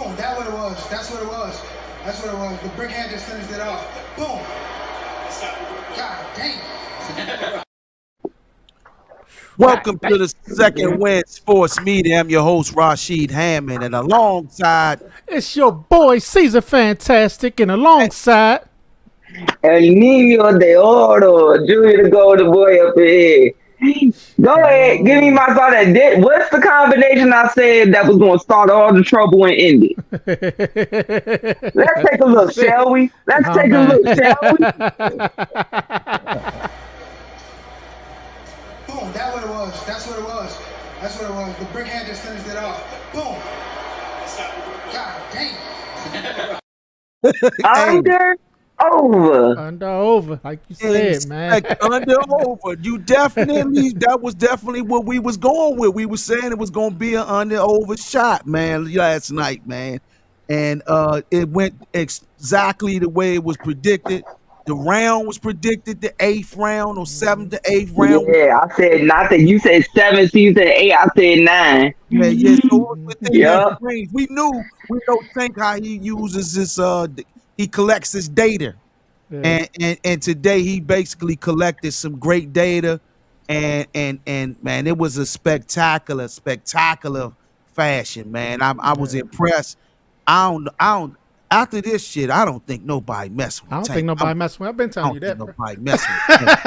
Boom. That's what it was. That's what it was. That's what it was. The brick hand just finished it off. Boom. God damn. Welcome to the Second Wind Sports Media. I'm your host, Rashid Hammond, and alongside... It's your boy, Caesar Fantastic, and alongside... El Niño de Oro, Junior the Golden Boy up in here. Go ahead, give me my thought. What's the combination I said that was going to start all the trouble and end it? Let's take a look, shall we? Let's take a look, shall we? Boom. That's what it was. That's what it was. That's what it was. The brick hand just finished it off. Boom. God damn. Under over, like you said, man. Under over. You definitely, that was definitely what we was going with. We was saying it was going to be an under over shot, man, last night, man. And it went exactly the way it was predicted. The round was predicted, the 8th round or 7th to 8th round. Yeah, I said nothing. You said 7, so you said 8. I said 9. Yeah. So it was within that range. We know Tank how he uses this. He collects his data, and today he basically collected some great data, and man, it was a spectacular fashion, man. I was impressed. I don't. After this shit, I don't think nobody messing with I don't Tank. think nobody messing with. I've been telling you that. Nobody messing with Tank.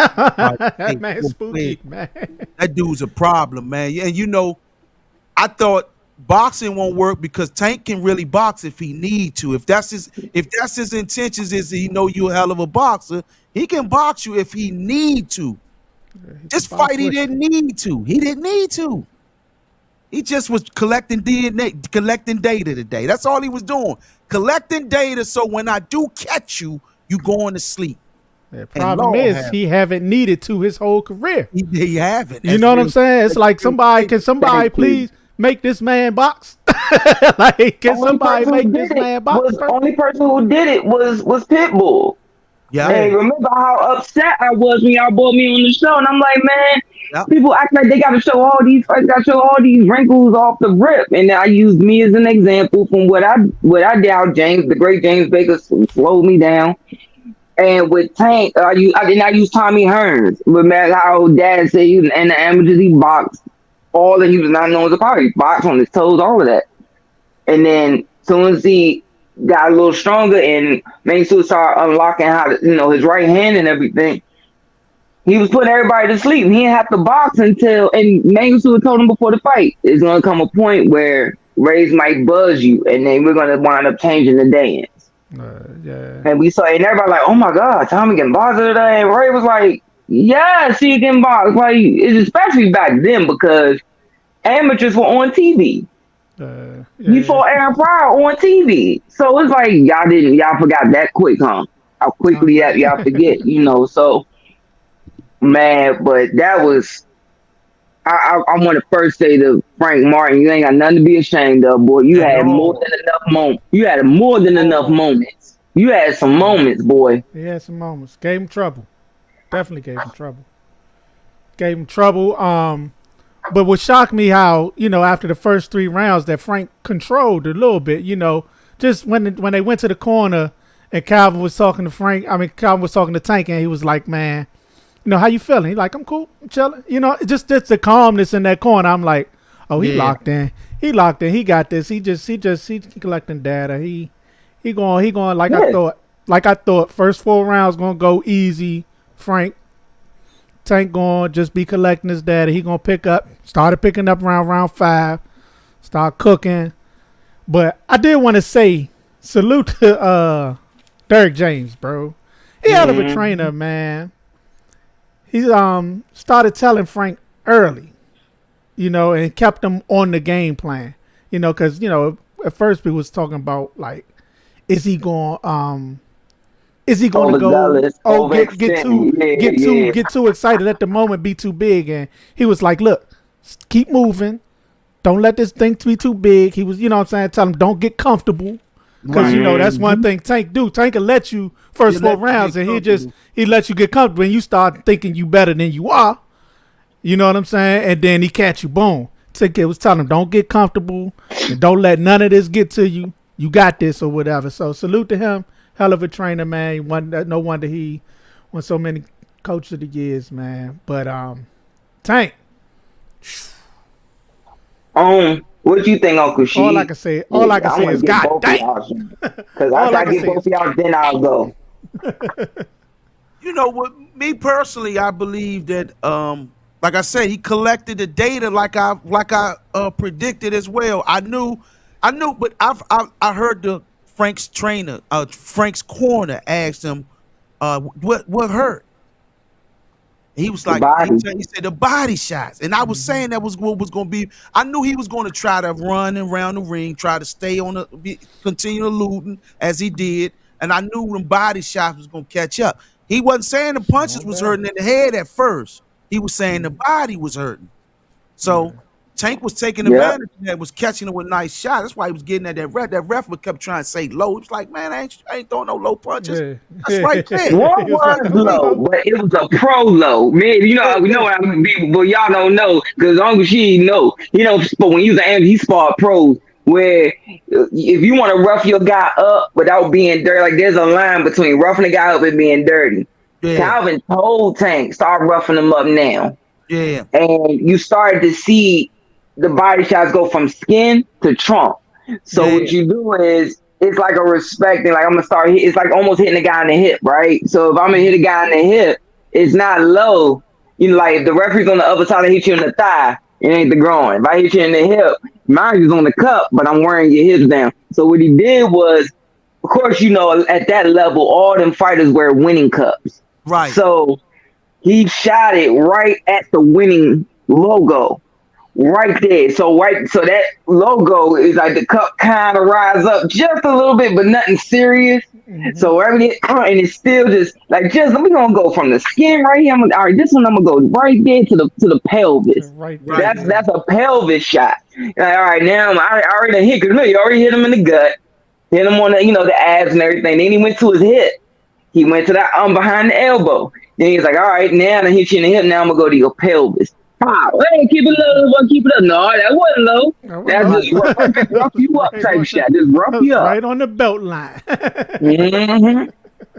That man's spooky, man. That dude's a problem, man. And you know, I thought boxing won't work because Tank can really box if he need to. If that's his intentions, is he know you a hell of a boxer, he can box you if he need to. This fight he didn't need to. He didn't need to. He just was collecting DNA, collecting data today. That's all he was doing. Collecting data so when I do catch you, you going to sleep. The problem is he haven't needed to his whole career. He haven't. You know what I'm saying? It's like somebody please make this man box? Like, can somebody make this man box? The only person who did it was Pitbull. Yeah. Hey, remember how upset I was when y'all brought me on the show, and I'm like, man, people act like they got to show all these wrinkles off the rip, and I used me as an example from what I did. How the great James Baker slowed me down, and with Tank, I used Tommy Hearns. Remember how Dad said he was in the amateurs, he boxed all, and he was not known as a power. He boxed on his toes, all of that, and then soon as he got a little stronger and made sure started unlocking how to, his right hand and everything, he was putting everybody to sleep. He didn't have to box until, and Mansour told him before the fight, it's going to come a point where Rays might buzz you, and then we're going to wind up changing the dance. And we saw, and everybody like, oh my God, Tommy getting boxed today. And Ray was like, yes, he getting boxed. Like, it's especially back then because amateurs were on TV. You saw Aaron Pryor on TV. So it's like, y'all forgot that quick, huh? How quickly y'all forget, so. Man, but that was, I want to first say to Frank Martin, you ain't got nothing to be ashamed of, boy. You had more than enough moments. You had more than enough moments. You had some moments, boy. He had some moments. Gave him trouble. Definitely gave him trouble. Gave him trouble. But what shocked me how, after the first 3 rounds that Frank controlled a little bit, just when they went to the corner and Calvin was talking to Tank, and he was like, man, how you feeling? He like, I'm cool, I'm chilling. Just the calmness in that corner. I'm like, oh, he locked in. He locked in. He got this. He collecting data. He going like I thought. First 4 rounds gonna go easy. Frank. Tank going just be collecting his data. He gonna started picking up around round 5. Start cooking. But I did want to say salute to Derrick James, bro. He hell of a trainer, man. He started telling Frank early, and kept him on the game plan, because at first we was talking about like, is he going to go get too excited at the moment, be too big? And he was like, look, keep moving, don't let this thing be too big. He was, tell him don't get comfortable. Because, that's one thing Tank do. Tank will let you first 4 rounds, and he let you get comfortable, and you start thinking you better than you are. You know what I'm saying? And then he catch you, boom. Tank was telling him, don't get comfortable, and don't let none of this get to you. you got this or whatever. So salute to him. Hell of a trainer, man. No wonder he won so many coach of the years, man. But Tank. What you think, Uncle She? All I can say is God damn. Because after I get both of y'all, then I'll go. You know what? Me personally, I believe that, like I said, he collected the data like I predicted as well. I knew, but I heard the Frank's trainer, Frank's corner asked him, what hurt? He was like, he said the body shots, and I was saying that was what was going to be. I knew he was going to try to run around the ring, try to stay on continue looting as he did, and I knew them body shots was going to catch up. He wasn't saying the punches was hurting in the head at first. He was saying the body was hurting. So Tank was taking advantage of that, was catching it with nice shots. That's why he was getting at that ref. That ref kept trying to say low. He was like, man, I ain't throwing no low punches. Yeah. That's right there. One was low, but it was a pro low. Man, you know, we know what I mean, but y'all don't know because Uncle She know. You know, but when you was an amateur, he sparred pros. Where if you want to rough your guy up without being dirty, like there's a line between roughing a guy up and being dirty. Yeah. Calvin told Tank, start roughing him up now. Yeah. And you started to see the body shots go from skin to trunk. So what you do is, it's like a respect thing. Like I'm gonna start, it's like almost hitting the guy in the hip, right? So if I'm gonna hit a guy in the hip, it's not low. You know, like if the referee's on the other side and hit you in the thigh, it ain't the groin. If I hit you in the hip, mine is on the cup, but I'm wearing your hips down. So what he did was, of course, you know, at that level, all them fighters wear winning cups. Right. So he shot it right at the winning logo. Right there. So that logo is like the cup kind of rise up just a little bit, but nothing serious. Mm-hmm. So everything, and it's still just like we're gonna go from the skin right here. All right, this one I'm gonna go right there to the pelvis. Right there. That's a pelvis shot. Like, all right, now I already hit. Cause look, you already hit him in the gut, hit him on the abs and everything. Then he went to his hip. He went to that behind the elbow. Then he's like, all right, now I hit you in the hip. Now I'm gonna go to your pelvis. Hey, keep it low, keep it up. No, that wasn't low. That's just rough you up type shot. Just rough you up. Right on the belt line. Mm-hmm.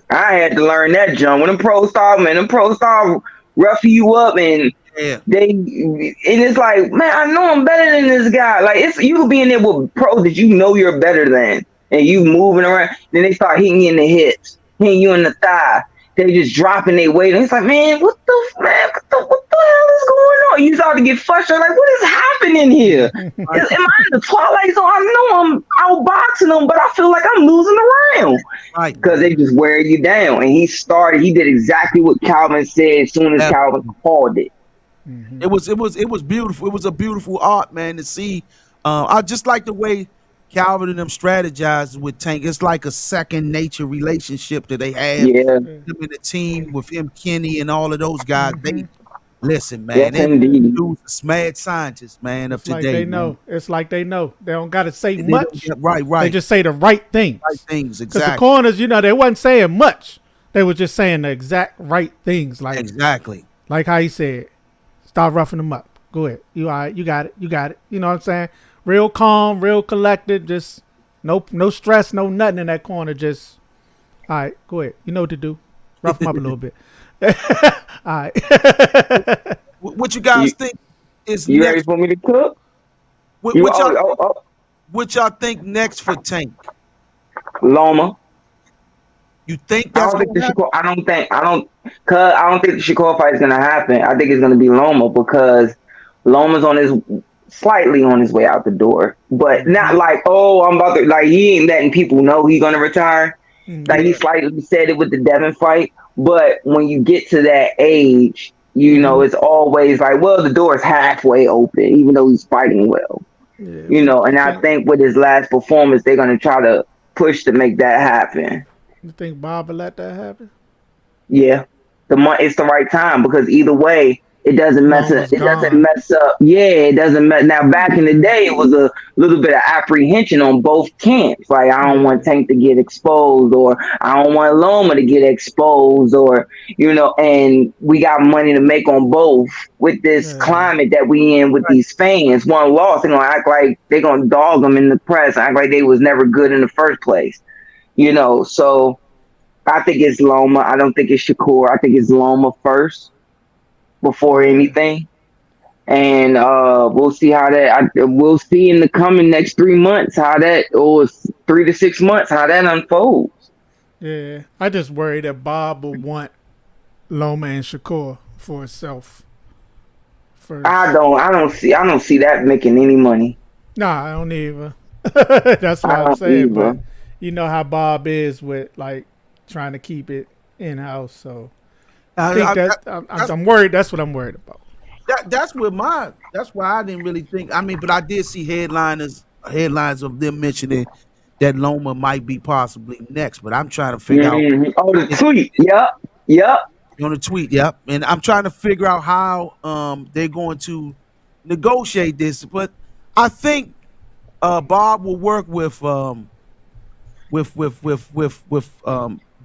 I had to learn that, John. When them pros start roughing you up, and it's like, man, I know I'm better than this guy. Like you could be in there with pros that you know you're better than, and you moving around. Then they start hitting you in the hips, hitting you in the thigh. They just dropping their weight. And it's like, man, what the hell is going on? You start to get frustrated. Like, what is happening here? Am I in the twilight zone? I know I'm outboxing them, but I feel like I'm losing the round. Right. Because they just wear you down. And he did exactly what Calvin said as soon as Calvin called it. Mm-hmm. It was beautiful. It was a beautiful art, man, to see. I just like the way Calvin and them strategized with Tank. It's like a second nature relationship that they have. Yeah. Him in the team with him, Kenny, and all of those guys. They listen, man. Yes, indeed. Dudes, mad scientists, man, of today. Like they know. It's like they know. They don't got to say much. Right. They just say the right things. Right things, exactly. Because the corners, they wasn't saying much. They were just saying the exact right things. Like exactly. Like how he said, start roughing them up. Go ahead. You all right? You got it. You got it. You know what I'm saying? Real calm, real collected, just no stress, no nothing in that corner. Just, all right, go ahead. You know what to do. Rough them up a little bit. All right. What you guys think is you next? ready for me to cook? What y'all think next for Tank? Loma. You think that's I don't think the Shakur fight is gonna happen. I think it's gonna be Loma because Loma's slightly on his way out the door, but not like, I'm about to, like, he ain't letting people know he's gonna retire. Like he slightly said it with the Devin fight, but when you get to that age, it's always like, well, the door is halfway open, even though he's fighting well. Yeah, and I think with his last performance, they're gonna try to push to make that happen. You think Bob will let that happen? Yeah, it's the right time because either way, It doesn't mess up. Loma's It doesn't gone. mess up. Yeah, it doesn't mess. Now, back in the day, it was a little bit of apprehension on both camps. Like, I don't Yeah, want Tank to get exposed, or I don't want Loma to get exposed, or and we got money to make on both with this yeah, climate that we in with Right. these fans. One loss, they're gonna act like they're gonna dog them in the press, act like they was never good in the first place. So I think it's Loma. I don't think it's Shakur. I think it's Loma first before yeah. anything. And we'll see how that. We'll see in the coming next 3 months how that, or 3 to 6 months, how that unfolds. Yeah, I just worry that Bob will want Loma and Shakur for itself first. I don't see that making any money. Nah, I don't either. That's what I I'm don't saying. But either. you know how Bob is with like trying to keep it in house. So I I, think I, that that's I'm worried. That's what I'm worried about. that's where that's why I didn't really think. I mean, but I did see headlines of them mentioning that Loma might be possibly next. But I'm trying to figure out Oh, the if, tweet. Yep. Yep. on the tweet. Yep, and I'm trying to figure out how they're going to negotiate this. But I think Bob will work with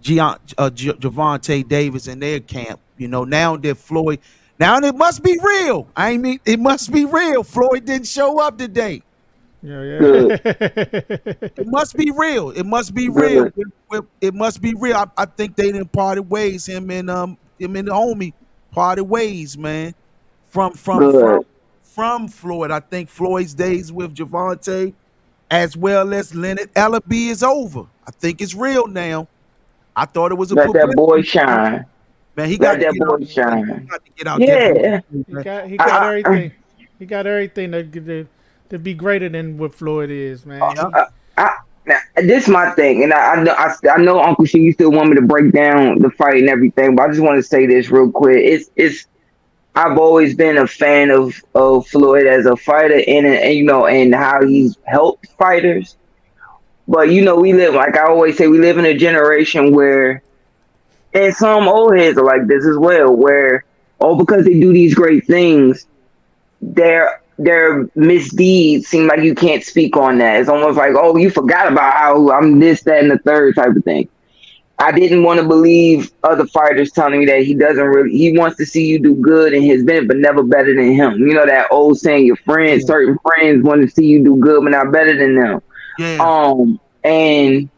Gervonta Davis and their camp. Now that Floyd, now it must be real. I mean, it must be real. Floyd didn't show up today. Yeah, Good. yeah. It must be real. It must be real. Good. It must be real. I think they didn't parted ways. Him and the homie parted ways, man. From from from Good. from Floyd. I think Floyd's days with Gervonta as well as Leonard Ellaby is over. I think it's real now. I thought it was a Let that boy publicity stunt. shine. Man, he got Let to that get out boy there, man. He shine. got to get out there, boy. Yeah. he Man. got I, I, everything. He got everything to be greater than what Floyd is, man. Yep. now, this is my thing, and I know Uncle She, you still want me to break down the fight and everything, but I just want to say this real quick. It's I've always been a fan of Floyd as a fighter, and how he's helped fighters. But we live, like I always say, we live in a generation where, and some old heads are like this as well, where because they do these great things, their misdeeds seem like you can't speak on that. It's almost like, oh, you forgot about how I'm this, that, and the third type of thing. I didn't want to believe other fighters telling me that he wants to see you do good in his event, but never better than him. You know that old saying, Yeah. certain friends want to see you do good, but not better than them. Yeah. And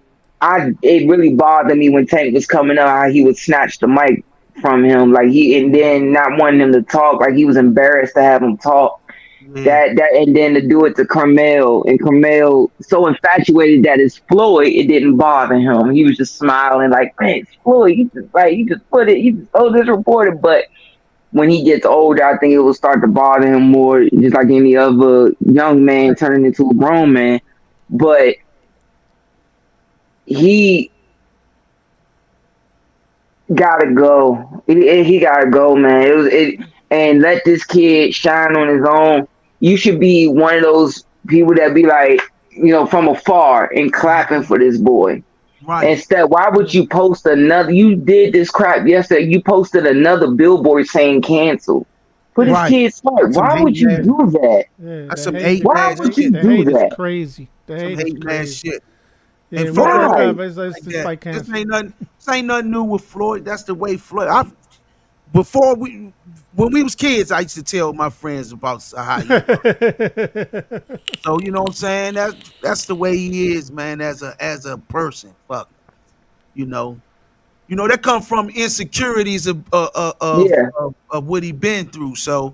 it really bothered me when Tank was coming up, how he would snatch the mic from him, and then not wanting him to talk, like he was embarrassed to have him talk. Yeah. And then to do it to Carmel, and Carmel so infatuated that it's Floyd, it didn't bother him. He was just smiling like, man, it's Floyd. You just put it, you just this reported. But when he gets older, I think it will start to bother him more, just like any other young man turning into a grown man. But he gotta go. He gotta go, man. And let this kid shine on his own. You should be one of those people that be like, from afar and clapping for this boy. Right. Instead, why would you post another? You did this crap yesterday. You posted another billboard saying cancel. For this Right. kid's heart. That's some Why hate would you ass. do that? Yeah, That's the some hate, hate Why ass would shit. you the do hate is that? crazy. The Some hate is hate ass crazy. shit. Yeah, And we Floyd, broke Why? up. It's just yeah, like this cancer. ain't nothing. This ain't nothing new with Floyd. That's the way Floyd. When we was kids, I used to tell my friends about how he was. So you know what I'm saying. That's the way he is, man. As a person, fuck. You know. That come from insecurities Yeah. of what he been through. So,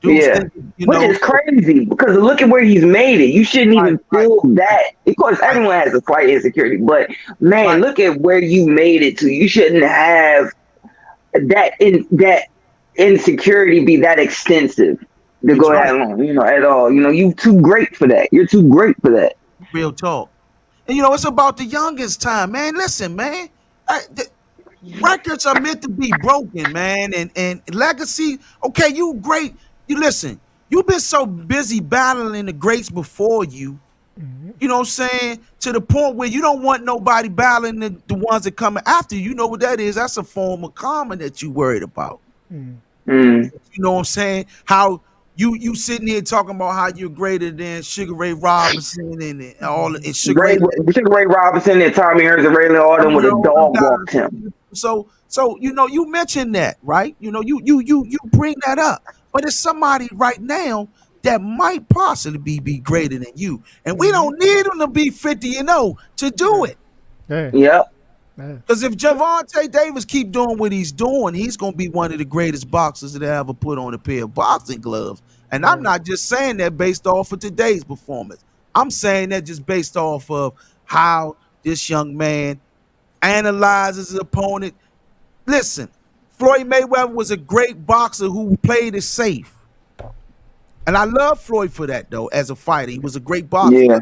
dudes Yeah. think. Which is So, crazy because look at where he's made it. You shouldn't right, even right, feel that. Of course, right, everyone has a slight insecurity, but man, right. look at where you made it to. You shouldn't have that insecurity be that extensive to It's go right. that long, at all. You too great for that. You're too great for that. Real talk. And it's about the youngest time, man. Listen, man. The records are meant to be broken, man. And legacy. Okay, you great. You listen. You've been so busy battling the greats before you. You know what I'm saying? To the point where you don't want nobody battling the ones that coming after you. You know what that is? That's a form of karma that you worried about. Mm. You know what I'm saying? How you sitting here talking about how you're greater than Sugar Ray Robinson and all and Sugar Ray. Sugar Ray Robinson and Tommy Hearns and Ray all them with a dog walked him. So you know, you mentioned that, right? You know, you bring that up, but it's somebody right now that might possibly be greater than you, and we don't need them to be 50-0 to do it. Yep. Because if Gervonta Davis keep doing what he's doing, he's going to be one of the greatest boxers that ever put on a pair of boxing gloves. And I'm not just saying that based off of today's performance. I'm saying that just based off of how this young man analyzes his opponent. Listen, Floyd Mayweather was a great boxer who played it safe. And I love Floyd for that, though, as a fighter. He was a great boxer. Yeah.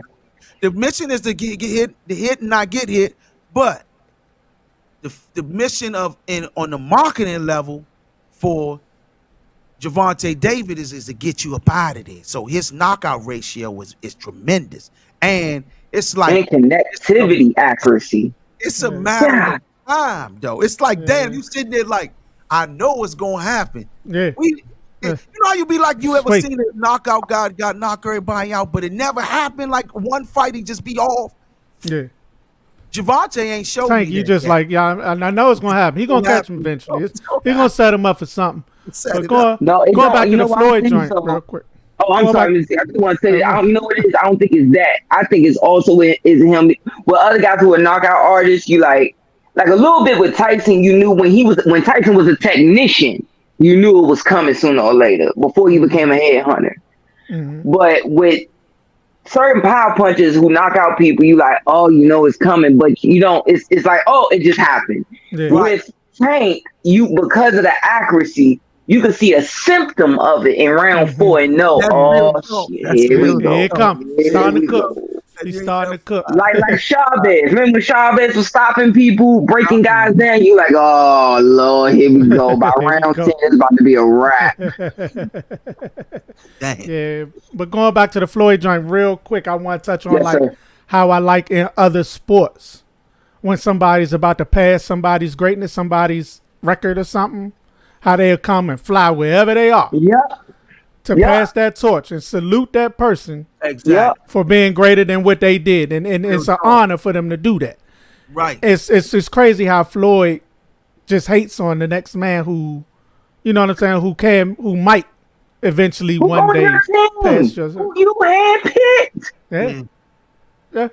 The mission is to get hit, to hit and not get hit, but the mission on the marketing level for Gervonta Davis is to get you up out of there. So his knockout ratio is tremendous, and it's like and connectivity accuracy. It's a matter of time, though. It's like, damn, you sitting there like, I know what's gonna happen. Yeah. You know how you be like, you ever seen a knockout guy got knock everybody out, but it never happened. Like one fight, he just be off. Yeah. Gervonta ain't showing Tank, me you that just yet. like, yeah, I know it's gonna happen. He gonna catch him eventually. He's gonna set him up for something. But going back to the Floyd joint real quick. Oh, I'm sorry. I just want to say that. You know what it is? I don't think it's that. I think it's also is him. Well, other guys who are knockout artists, you like a little bit with Tyson. You knew when Tyson was a technician, you knew it was coming sooner or later before he became a headhunter. Mm-hmm. But with certain power punchers who knock out people, you like, oh, you know it's coming, but you don't. It's like, oh, it just happened. Yeah. With Tank, because of the accuracy, you can see a symptom of it in round 4 and know, here we go. Here it comes. Starting to cook. He's starting to cook. Like Chavez. Remember when Chavez was stopping people, breaking guys down? You like, oh, Lord, here we go. By round 10, it's about to be a wrap. Yeah, but going back to the Floyd joint real quick, I want to touch on how I like in other sports. When somebody's about to pass somebody's greatness, somebody's record or something, how they'll come and fly wherever they are. To pass that torch and salute that person for being greater than what they did. And it's an honor for them to do that. Right. It's crazy how Floyd just hates on the next man who, you know what I'm saying, who might eventually one day pass yourself. Who you handpicked? Yeah. Yeah.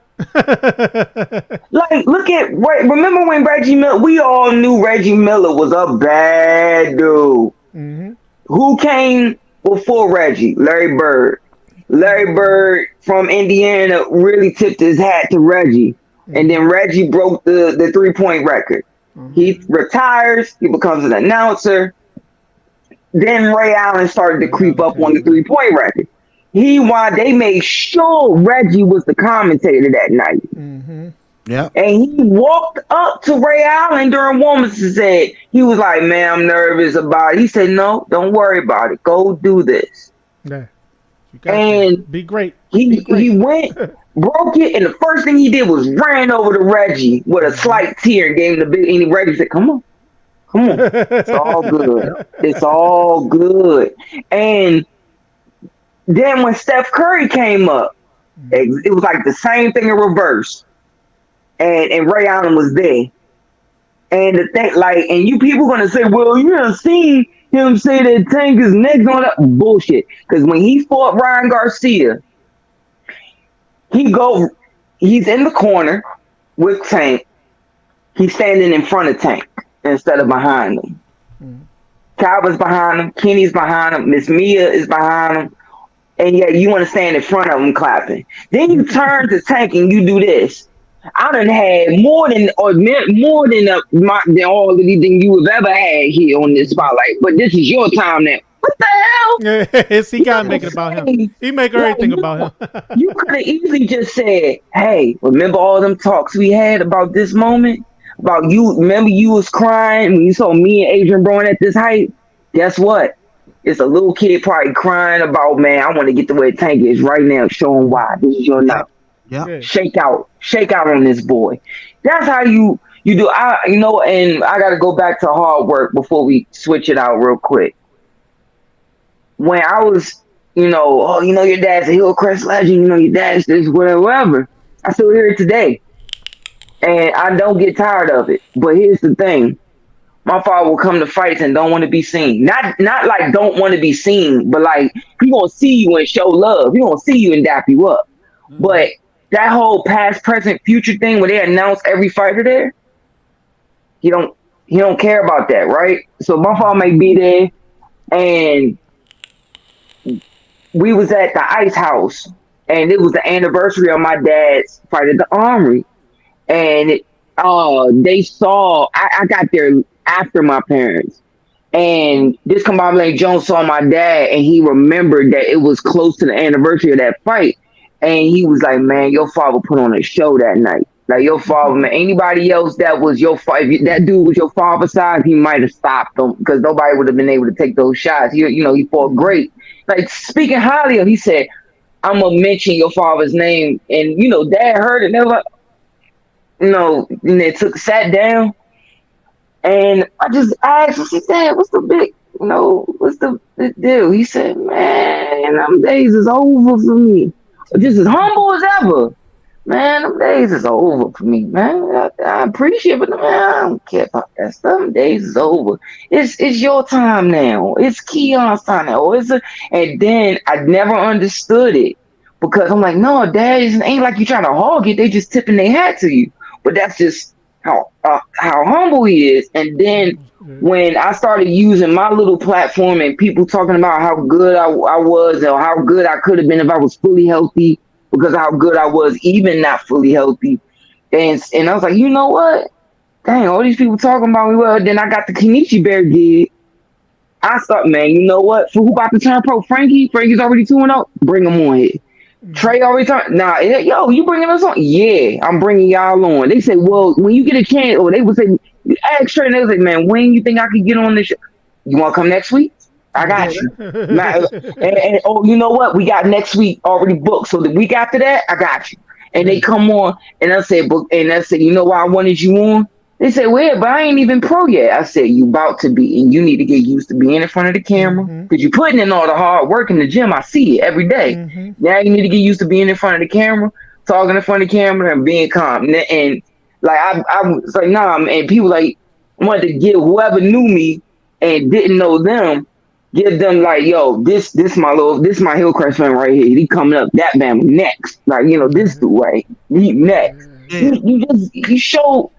Like, remember when Reggie Miller, we all knew Reggie Miller was a bad dude. Mm-hmm. Who came before Reggie? Larry Bird. Larry Bird from Indiana really tipped his hat to Reggie. Mm-hmm. And then Reggie broke the 3-point record. Mm-hmm. He retires. He becomes an announcer. Then Ray Allen started to creep up on the 3-point record. They made sure Reggie was the commentator that night. Mm-hmm. Yeah. And he walked up to Ray Allen during warm-ups and said, he was like, man, I'm nervous about it. He said, no, don't worry about it. Go do this. Yeah. And be great. He went, broke it, and the first thing he did was ran over to Reggie with a slight tear and gave him the big, and Reggie said, come on. It's all good. It's all good. And then when Steph Curry came up, it was like the same thing in reverse. And Ray Allen was there. And the thing, and you people gonna say, well, you done seen him say that Tank is next on that bullshit. Because when he fought Ryan Garcia, he's in the corner with Tank. He's standing in front of Tank instead of behind him. Calvin's behind him, Kenny's behind him, Miss Mia is behind him. And yet you want to stand in front of him clapping. Then you turn to Tank and you do this. I done had more than all of anything you have ever had here on this spotlight. But this is your time now. What the hell? Yes, he gotta make it about him. He make everything about him. You could have easily just said, hey, remember all them talks we had about this moment? About you, remember you was crying when you saw me and Adrian Brown at this height? Guess what? It's a little kid probably crying about, man, I want to get to where Tank is right now, showing why. This is your night. Yeah. Shake out on this boy. That's how you do. And I got to go back to hard work before we switch it out real quick. when I was, oh, your dad's a Hillcrest legend, your dad's this, whatever, whatever. I still hear it today. And I don't get tired of it. But here's the thing. My father will come to fights and don't want to be seen. Not like don't want to be seen, but like he gonna see you and show love. He gonna see you and dap you up. But that whole past, present, future thing where they announce every fighter there, he don't care about that, right? So my father may be there, and we was at the Ice House, and it was the anniversary of my dad's fight at the Armory, and they saw I got there after my parents, and this Combobulator Jones saw my dad, and he remembered that it was close to the anniversary of that fight, and he was like, "Man, your father put on a show that night. Like your father, man. Anybody else that was your father, if that dude was your father's side, he might have stopped him because nobody would have been able to take those shots. He fought great. Like speaking highly of, he said, I'm gonna mention your father's name, and Dad heard it. They were like, and they sat down." And I just asked him, I said, "Dad, what's the big deal?" He said, "Man, them days is over for me." Just as humble as ever. "Man, them days is over for me, man. I appreciate it, but man, I don't care about that stuff. Them days is over. It's your time now. It's Keon's time now." And then I never understood it because I'm like, "No, Dad, it ain't like you trying to hog it. They just tipping their hat to you." But that's just how humble he is. And then when I started using my little platform and people talking about how good I was or how good I could have been if I was fully healthy because of how good I was even not fully healthy, and I was like, you know what? Dang, all these people talking about me. Well, then I got the Kenichi Bear gig. I thought, man, you know what? For who about to turn pro? Frankie's already 2-0. Bring him on here. Trey already turned. Nah, yo, you bringing us on? Yeah, I'm bringing y'all on. They say, well, when you get a chance, or they would say, ask Trey, and they was like, man, when you think I could get on this show? You want to come next week? I got you. and oh, you know what? We got next week already booked. So the week after that, I got you. And they come on, and I said, you know why I wanted you on? They said, well, but I ain't even pro yet. I said, you about to be, and you need to get used to being in front of the camera because you're putting in all the hard work in the gym. I see it every day. Now you need to get used to being in front of the camera, talking in front of the camera, and being calm. And like I was like, nah, and people like wanted to give whoever knew me and didn't know them, give them like, yo, this my Hillcrest fan right here. He coming up, that man next. Like, this dude right, he next. You show.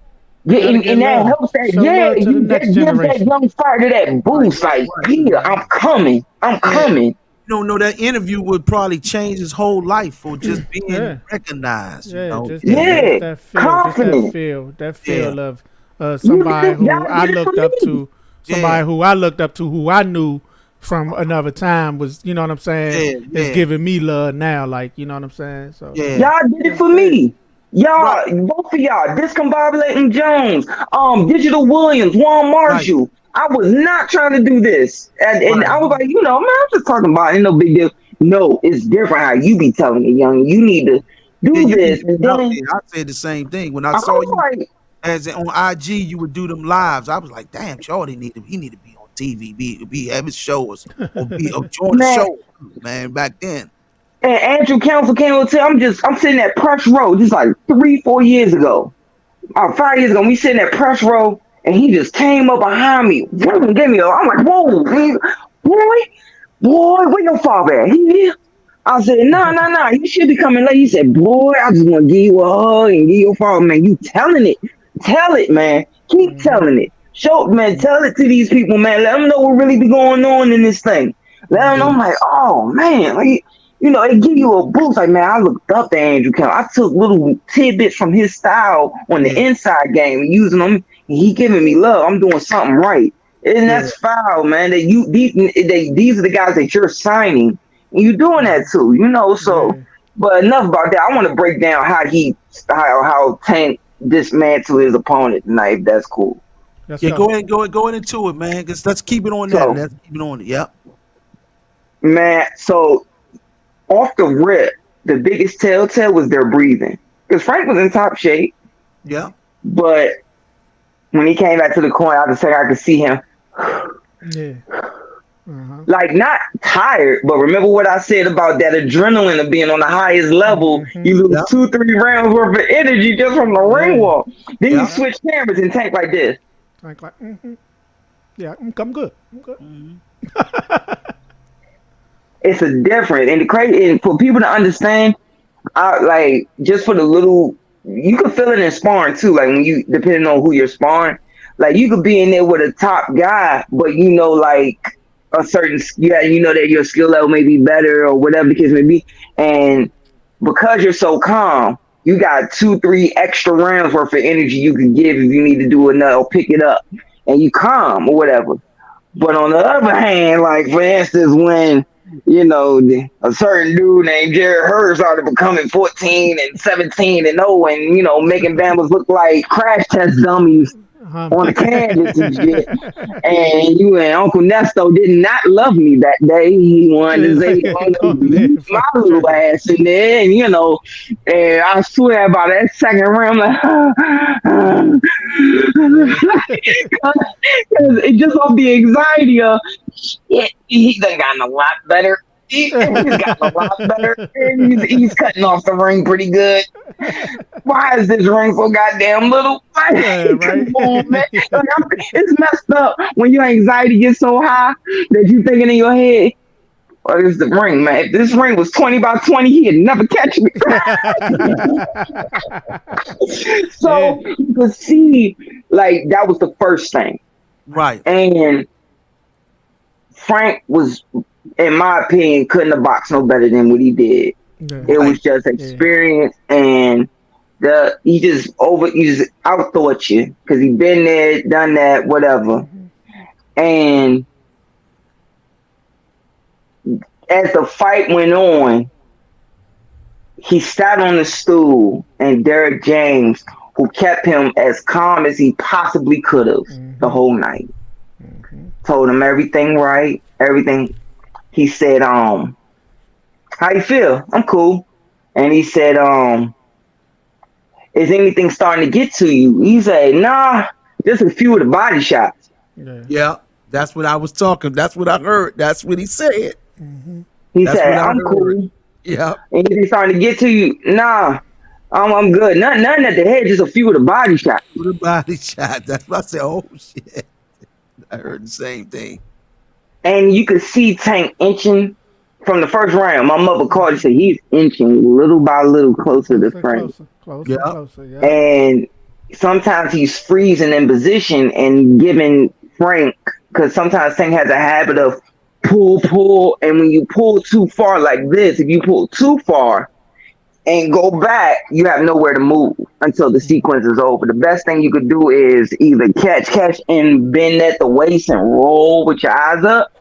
Yeah, and that helps that. Yeah, you give that young fighter that boost. Like, yeah, I'm coming. You don't know, that interview would probably change his whole life for just being recognized. That feel of somebody who I looked up to, who I knew from another time was, you know what I'm saying, is giving me love now. Like, you know what I'm saying. So y'all did it for me. Y'all, both of y'all, Discombobulating Jones, Digital Williams, Juan Marshall. Right. I was not trying to do this. And I was like, man, I'm just talking about it. Ain't no big deal. No, it's different how you be telling it, young. You need to do this. And then, I said the same thing. When I saw you as on IG, you would do them lives. I was like, damn, Charlie he need to be on TV, be have his shows or join the show, man, back then. And Andrew Council came over to, I'm sitting at press row just like 3-4 years ago. 5 years ago, we sitting at press row and he just came up behind me. I'm like, whoa, boy, where your father at? He here? I said, nah, you should be coming late. He said, boy, I just want to give you a hug and give your father, man. You telling it. Tell it, man. Keep telling it. Show, man, tell it to these people, man. Let them know what really be going on in this thing. Let them know, I'm like, oh, man, like, it give you a boost. Like, man, I looked up to Andrew Campbell. I took little tidbits from his style on the inside game and using them. And he giving me love. I'm doing something right. And that's foul, man. That these are the guys that you're signing. And you're doing that too, So, but enough about that. I want to break down how Tank dismantled his opponent tonight. If that's cool. Go ahead into it, man. Let's keep it on that. Let's keep it on it. Yep. Man, so off the rip, the biggest telltale was their breathing. Because Frank was in top shape. Yeah. But when he came back to the corner, I could see him. Like not tired, but remember what I said about that adrenaline of being on the highest level. You lose 2-3 rounds worth of energy just from the ring walk. Then you switch cameras and Tank like this. Tank like, yeah, I'm good. It's a difference, and the crazy, and for people to understand, like just for the little, you can feel it in sparring too. Like when you, depending on who you're sparring, like you could be in there with a top guy, but you know, like a certain, you know that your skill level may be better or whatever the case may be, and because you're so calm, you got 2-3 extra rounds worth of energy you can give if you need to do another or pick it up, and you calm or whatever. But on the other hand, like for instance, when you know a certain dude named Jared Hurd started becoming 14 and 17 and 0, and you know making Bama's look like crash test dummies on the canvas and shit. And you and Uncle Nesto did not love me that day. He wanted to say my little ass in there, and you know, and I swear by that second round, I'm like, it just off the anxiety of shit, he done gotten a lot better. He's gotten a lot better. He's cutting off the ring pretty good. Why is this ring so goddamn little? Come on, man. It's messed up when your anxiety gets so high that you thinking in your head, "Oh, this is the ring, man. If this ring was 20 by 20, he'd never catch me." So you could see, like, that was the first thing. Right. And Frank was, in my opinion, couldn't have boxed no better than what he did. It was just experience, and he just outthought you because he been there, done that, whatever. And as the fight went on, he sat on the stool, and Derek James, who kept him as calm as he possibly could have the whole night, told him everything right, everything. He said, "How you feel?" "I'm cool." And he said, "Is anything starting to get to you?" He said, "Nah, just a few of the body shots." Yeah, that's what I was talking. That's what I heard. That's what he said. He said, "I'm cool." Yeah. Anything starting to get to you? "Nah, I'm good. Nothing at the head, just a few of the body shots." The body shot. That's what I said. Oh shit! I heard the same thing. And you could see Tank inching from the first round. My mother called and said he's inching little by little closer to Frank. Closer, yeah. And sometimes he's freezing in position and giving Frank, because sometimes Tank has a habit of pull, and when you pull too far like this, if you pull too far and go back, you have nowhere to move until the sequence is over. The best thing you could do is either catch and bend at the waist and roll with your eyes up.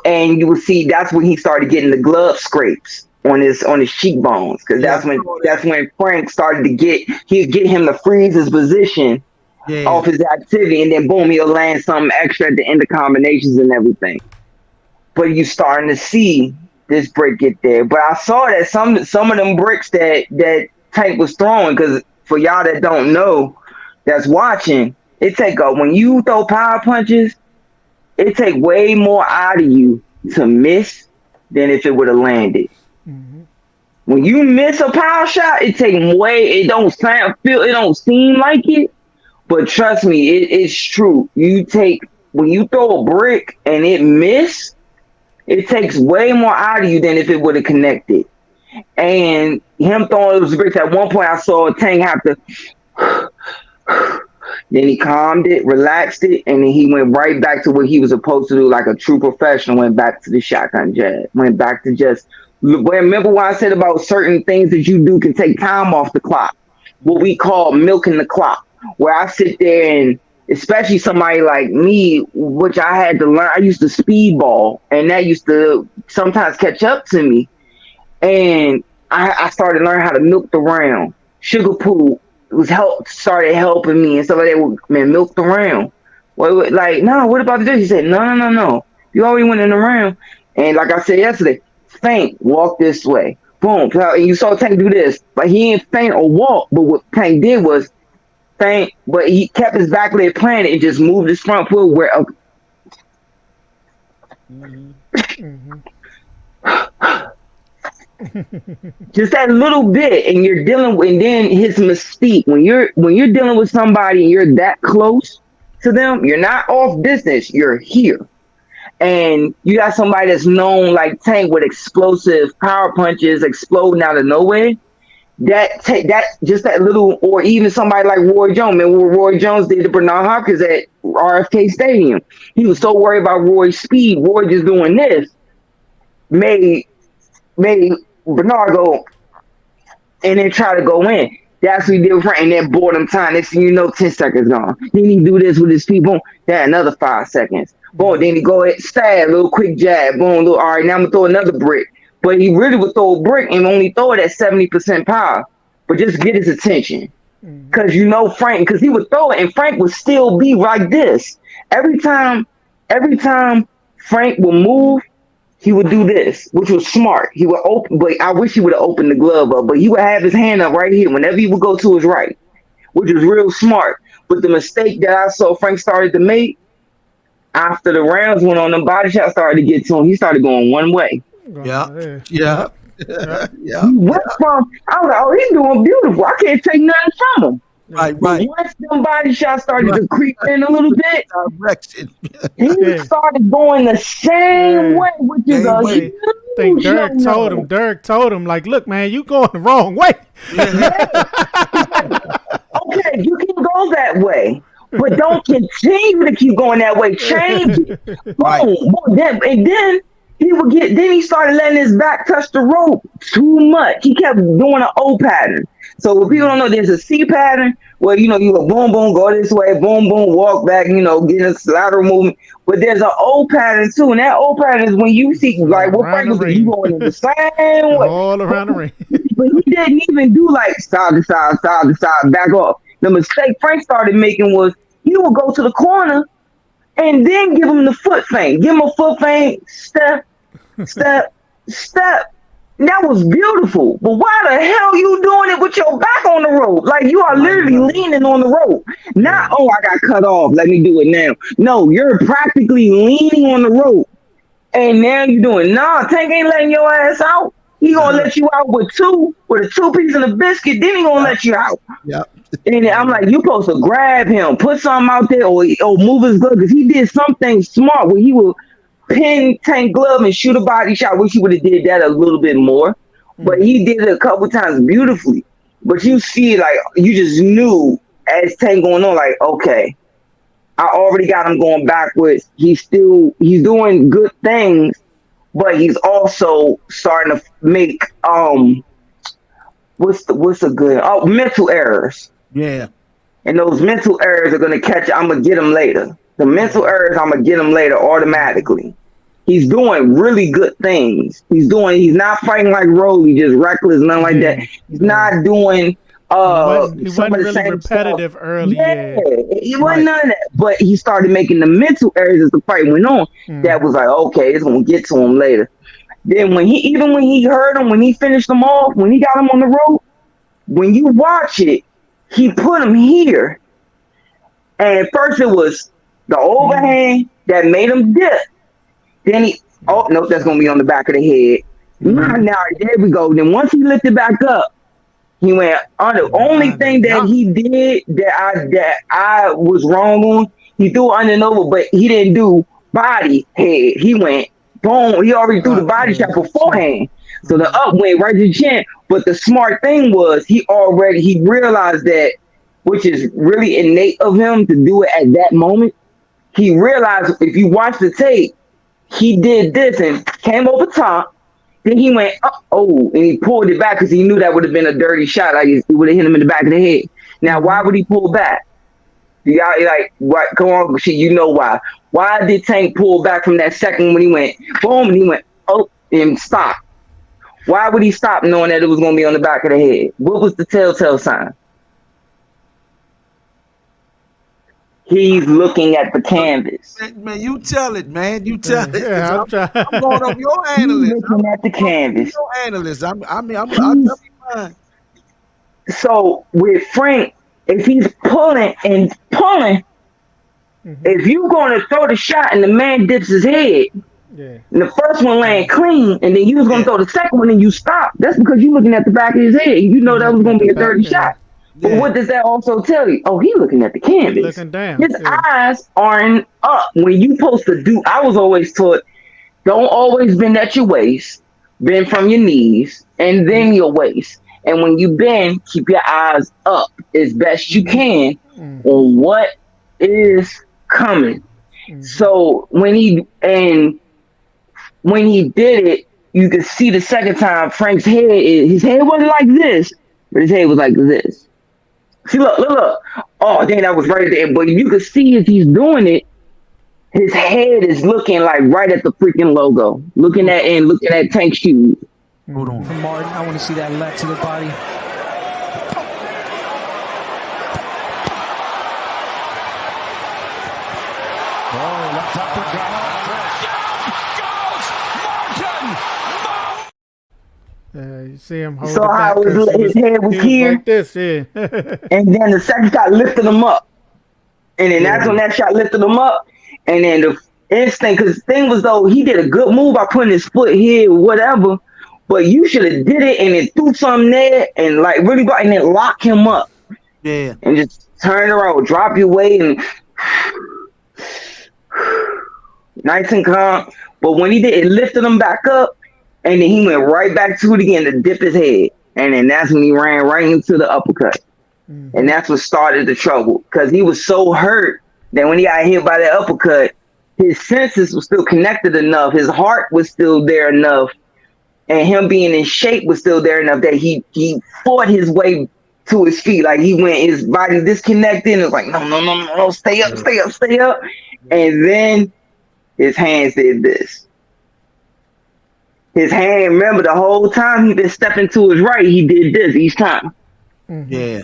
And you will see that's when he started getting the glove scrapes on his cheekbones, because that's when Frank started to he'd get him to freeze his position off his activity, and then boom, he'll land something extra at the end of combinations and everything. But you starting to see this brick get there. But I saw that some of them bricks that Tank was throwing, because for y'all that don't know, that's watching, when you throw power punches, it take way more out of you to miss than if it would have landed. When you miss a power shot, it don't seem like it, but trust me, it's true. When you throw a brick and it miss, it takes way more out of you than if it would have connected. And him throwing those bricks, at one point I saw Tank have to then he calmed it, relaxed it, and then he went right back to what he was supposed to do, like a true professional. Went back to the shotgun jab. Went back to just remember what I said about certain things that you do can take time off the clock. What we call milking the clock, where I sit there and, especially somebody like me, which I had to learn. I used to speedball, and that used to sometimes catch up to me. And I started learning how to milk the round. Sugar Poo started helping me and stuff like that. Man, milk the round. Like, no, what about this? He said, no. You already went in the round. And like I said yesterday, faint, walk this way. Boom. And you saw Tank do this. But he didn't faint or walk. But what Tank did was faint, but he kept his back leg planted and just moved his front foot Just that little bit, and you're dealing with, and then his mystique. When you're dealing with somebody and you're that close to them, you're not off distance, you're here. And you got somebody that's known like Tank with explosive power punches exploding out of nowhere. That just that little, or even somebody like Roy Jones. Man, what Roy Jones did to Bernard Hopkins at RFK Stadium. He was so worried about Roy's speed. Roy just doing this made Bernard go and then try to go in. That's what he did with Frank, and then bought him time. Next thing you know, 10 seconds gone. Then he do this with his feet, boom, then another 5 seconds. Boom, then he go ahead, stab, little quick jab, boom, little, all right, now I'm gonna throw another brick. But he really would throw a brick and only throw it at 70% power, but just get his attention. Because you know Frank, because he would throw it and Frank would still be like this. Every time Frank would move, he would do this, which was smart. He would open, but I wish he would have opened the glove up, but he would have his hand up right here whenever he would go to his right, which was real smart. But the mistake that I saw Frank started to make after the rounds went on, them body shots started to get to him. He started going one way. Yeah. He went from, I was like, oh, he's doing beautiful. I can't take nothing from him. Right. Once them body shots started to creep in a little bit, Direction. he started going the same way, which is a huge think Derek told him, like, look, man, you going the wrong way. Okay, you can go that way, but don't continue to keep going that way. Change it. Boom. Then he would get. Then he started letting his back touch the rope too much. He kept doing an O pattern. So if people don't know, there's a C pattern where you go boom boom, go this way, boom boom, walk back, get a lateral movement. But there's an O pattern too, and that O pattern is when you see like what Frank was you going in the same way all around the ring. But he didn't even do like side to side, side to side, back off. The mistake Frank started making was he would go to the corner and then give him the foot feint. Give him a foot feint, step. That was beautiful. But why the hell you doing it with your back on the rope? Like you are literally leaning on the rope. Not, oh, I got cut off. Let me do it now. No, you're practically leaning on the rope. And now you're doing, Tank ain't letting your ass out. He gonna let you out with a 2 piece and a biscuit, then he gonna let you out. Yep. And I'm like, you supposed to grab him, put something out there, or move his glove, because he did something smart where he would pin Tank glove and shoot a body shot. I wish he would have did that a little bit more, but he did it a couple times beautifully. But you see, like, you just knew as Tank going on, like, okay, I already got him going backwards. He's doing good things, but he's also starting to make what's a good mental errors. Yeah. And those mental errors are gonna catch. I'm gonna get them later. The mental errors, I'm gonna get them later automatically. He's doing really good things. He's not fighting like Rolly, just reckless, nothing like that. He's not doing he wasn't really repetitive stuff early. Yeah, he wasn't none of that. But he started making the mental errors as the fight went on. That was like, okay, it's gonna get to him later. Then when he heard him, when he finished him off, when he got him on the rope, when you watch it, he put him here. And at first it was the overhand that made him dip. Then that's gonna be on the back of the head. Now there we go. Then once he lifted back up, he went on. The only thing that he did that I was wrong on, he threw under and over, but he didn't do body head. He went boom. He already threw the body shot beforehand. So the up went right to the chin. But the smart thing was he realized that, which is really innate of him to do it at that moment. He realized if you watch the tape, he did this and came over top. Then he went, and he pulled it back because he knew that would have been a dirty shot. Like it would have hit him in the back of the head. Now, why would he pull back? You got like, what? Come on, shit. You know why? Why did Tank pull back from that second when he went boom and he went and stopped? Why would he stop knowing that it was going to be on the back of the head? What was the telltale sign? He's looking at the canvas. Man, you tell it, man. You tell it. Yeah, I'm going off your analyst. He's looking at the canvas. Your analyst. I'm mine. So with Frank, if he's pulling, if you're going to throw the shot and the man dips his head, Yeah. And the first one landed clean, and then you was gonna throw the second one, and you stopped. That's because you looking at the back of his head. You know that was gonna be a dirty shot. But what does that also tell you? Oh, he looking at the canvas. He looking down. His eyes aren't up. When you supposed to do, I was always taught, don't always bend at your waist, bend from your knees, and then your waist. And when you bend, keep your eyes up as best you can on what is coming. So when he did it, you could see the second time Frank's head. His head wasn't like this, but his head was like this. See, look. Oh, dang, that was right there. But you could see as he's doing it, his head is looking like right at the freaking logo, looking at Tank's shoes. Hold on. From Martin, I want to see that left to the body. Oh, left uppercut. You see him hold So it how back, his head was here, like this, yeah. and then the second shot lifted him up, and then that's when that shot lifted him up, and then the instinct, because the thing was though he did a good move by putting his foot here, whatever, but you should have did it and then threw something there and like really brought and then lock him up, and just turn around, drop your weight and nice and calm. But when he did, it lifted him back up. And then he went right back to it again to dip his head. And then that's when he ran right into the uppercut. And that's what started the trouble. Because he was so hurt that when he got hit by that uppercut, his senses were still connected enough. His heart was still there enough. And him being in shape was still there enough that he fought his way to his feet. Like he went, his body disconnected. And it was like, no, stay up. And then his hands did this. His hand, remember the whole time he been stepping to his right, he did this each time. Yeah.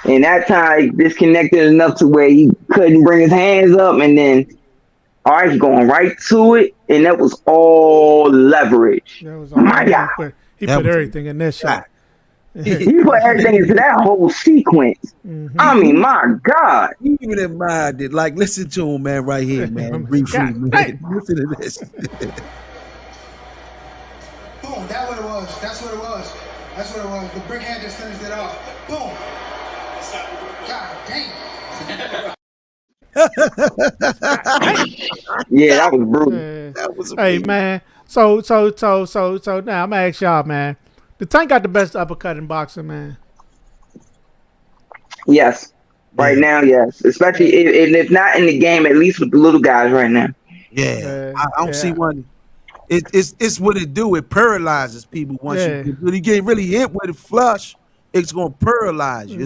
And that time he disconnected enough to where he couldn't bring his hands up, and then all right, he's going right to it, and that was all leverage. That was all My God. He put everything in that shot. He put everything into that whole sequence. I mean, my God. Even in mind it, like listen to him, man, right here, man. Briefly, man. Listen to this. Boom, that's what it was. That's what it was. The brick hand just finished it off. Boom. God damn. Yeah, that was brutal. That was Hey man, so now I'm gonna ask y'all, man. The Tank got the best uppercut in boxing, man. Yes. Right now, yes. Especially if not in the game, at least with the little guys right now. Yeah. I don't see one. It's what it do. It paralyzes people once you when you get really hit with a flush. It's gonna paralyze you.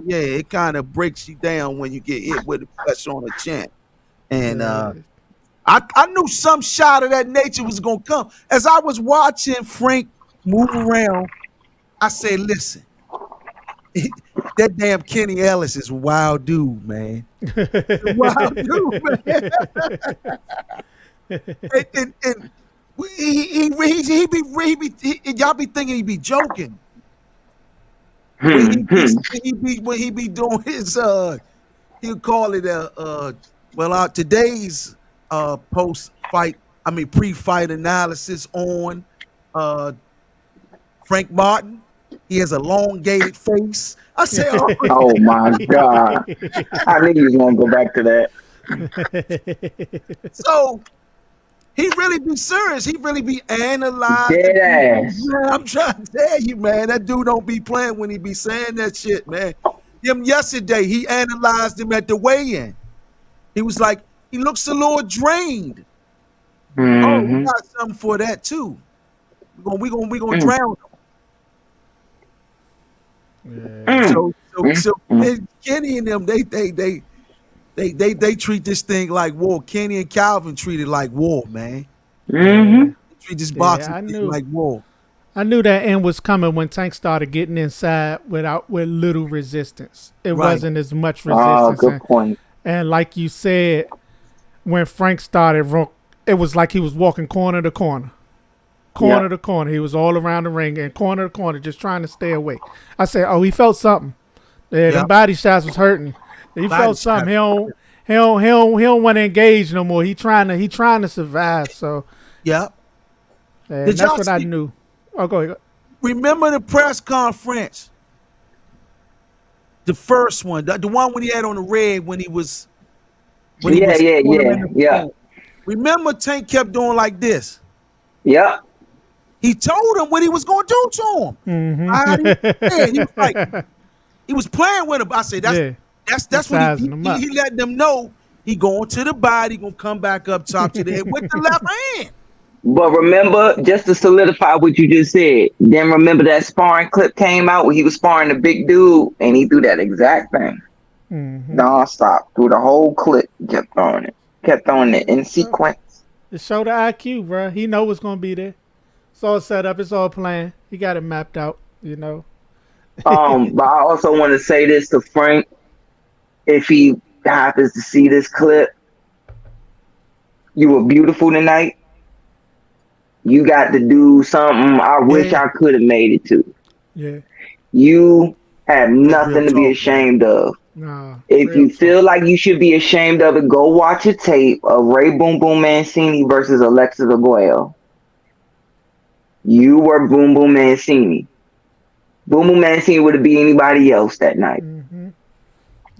It kind of breaks you down when you get hit with a flush on the chin. And I knew some shot of that nature was gonna come. As I was watching Frank move around, I said, "Listen, that damn Kenny Ellis is a wild dude, man. Wild dude, man." and y'all be thinking he be joking. When he be doing his he'll call it today's pre-fight analysis on Frank Martin. He has a elongated face. I say, oh my God. I knew he was gonna go back to that. So he really be serious. He really be analyzing. Dead ass. Man, I'm trying to tell you, man. That dude don't be playing when he be saying that shit, man. Him yesterday, he analyzed him at the weigh-in. He was like, he looks a little drained. Oh, we got something for that too. We gonna drown him. So Kenny and them, they treat this thing like war. Kenny and Calvin treat it like war, man. They treat this boxing like war. I knew that end was coming when Tank started getting inside with little resistance. It wasn't as much resistance. Good point. And like you said, when Frank started, it was like he was walking corner to corner. Corner to corner. He was all around the ring and corner to corner, just trying to stay away. I said, oh, he felt something. Yeah, the body shots was hurting. He felt something. He don't want to engage no more. He trying to survive. So Yeah. that's what I knew. Oh, go ahead. Remember the press conference? The first one, the one when he had on the red when he was. Yeah. Remember, Tank kept doing like this. Yeah. He told him what he was going to do to him. He was like, he was playing with him. I said, that's what he letting them know. He going to the body, gonna come back up top to the head with the left hand. But remember, just to solidify what you just said, then remember that sparring clip came out where he was sparring the big dude, and he threw that exact thing. Non-stop through the whole clip. Kept throwing it in sequence. It showed the IQ, bro. He know what's gonna be there. It's all set up. It's all planned. He got it mapped out. But I also want to say this to Frank: if he happens to see this clip, you were beautiful tonight. You got to do something I wish I could have made it to. Yeah. You have nothing to be ashamed of. Nah, if you feel like you should be ashamed of it, go watch a tape of Ray Boom Boom Mancini versus Alexis Aguayo. You were Boom Boom Mancini. Boom Boom Mancini would have beat anybody else that night.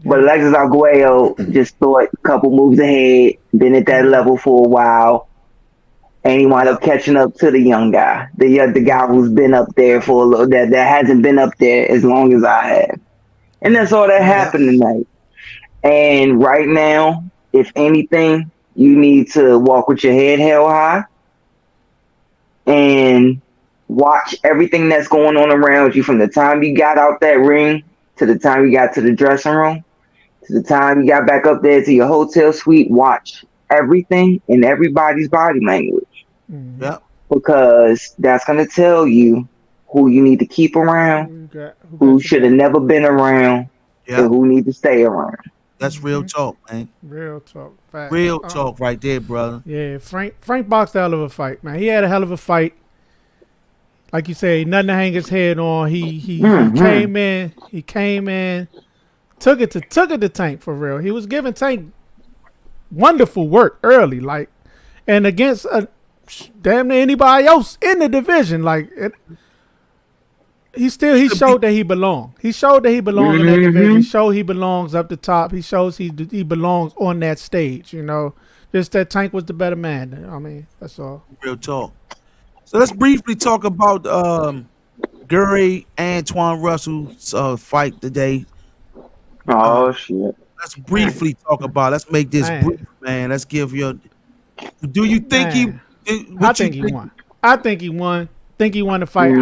But Alexis Aguayo just thought a couple moves ahead, been at that level for a while, and he wound up catching up to the young guy, the guy who's been up there for a little, that hasn't been up there as long as I have. And that's all that happened tonight. And right now, if anything, you need to walk with your head held high and watch everything that's going on around you from the time you got out that ring to the time you got to the dressing room to the time you got back up there to your hotel suite. Watch everything in everybody's body language. Yep. Because that's going to tell you who you need to keep around, who should have never been around, and who need to stay around. That's real talk, man. Real talk. Fact. Real talk right there, brother. Yeah, Frank boxed a hell of a fight, man. He had a hell of a fight. Like you say, nothing to hang his head on. He came in, took it to Tank for real. He was giving Tank wonderful work early, like, and against damn near anybody else in the division, like. He showed that he belonged. He showed that he belonged in that division. He showed he belongs up the top. He shows he belongs on that stage. Just that Tank was the better man. I mean, that's all. Real talk. So let's briefly talk about Gary Antoine Russell's fight today. Oh shit! Let's briefly talk about. Let's make this brief, man. Let's give your. Do you think he? I think he won. I think he won. Think he won the fight.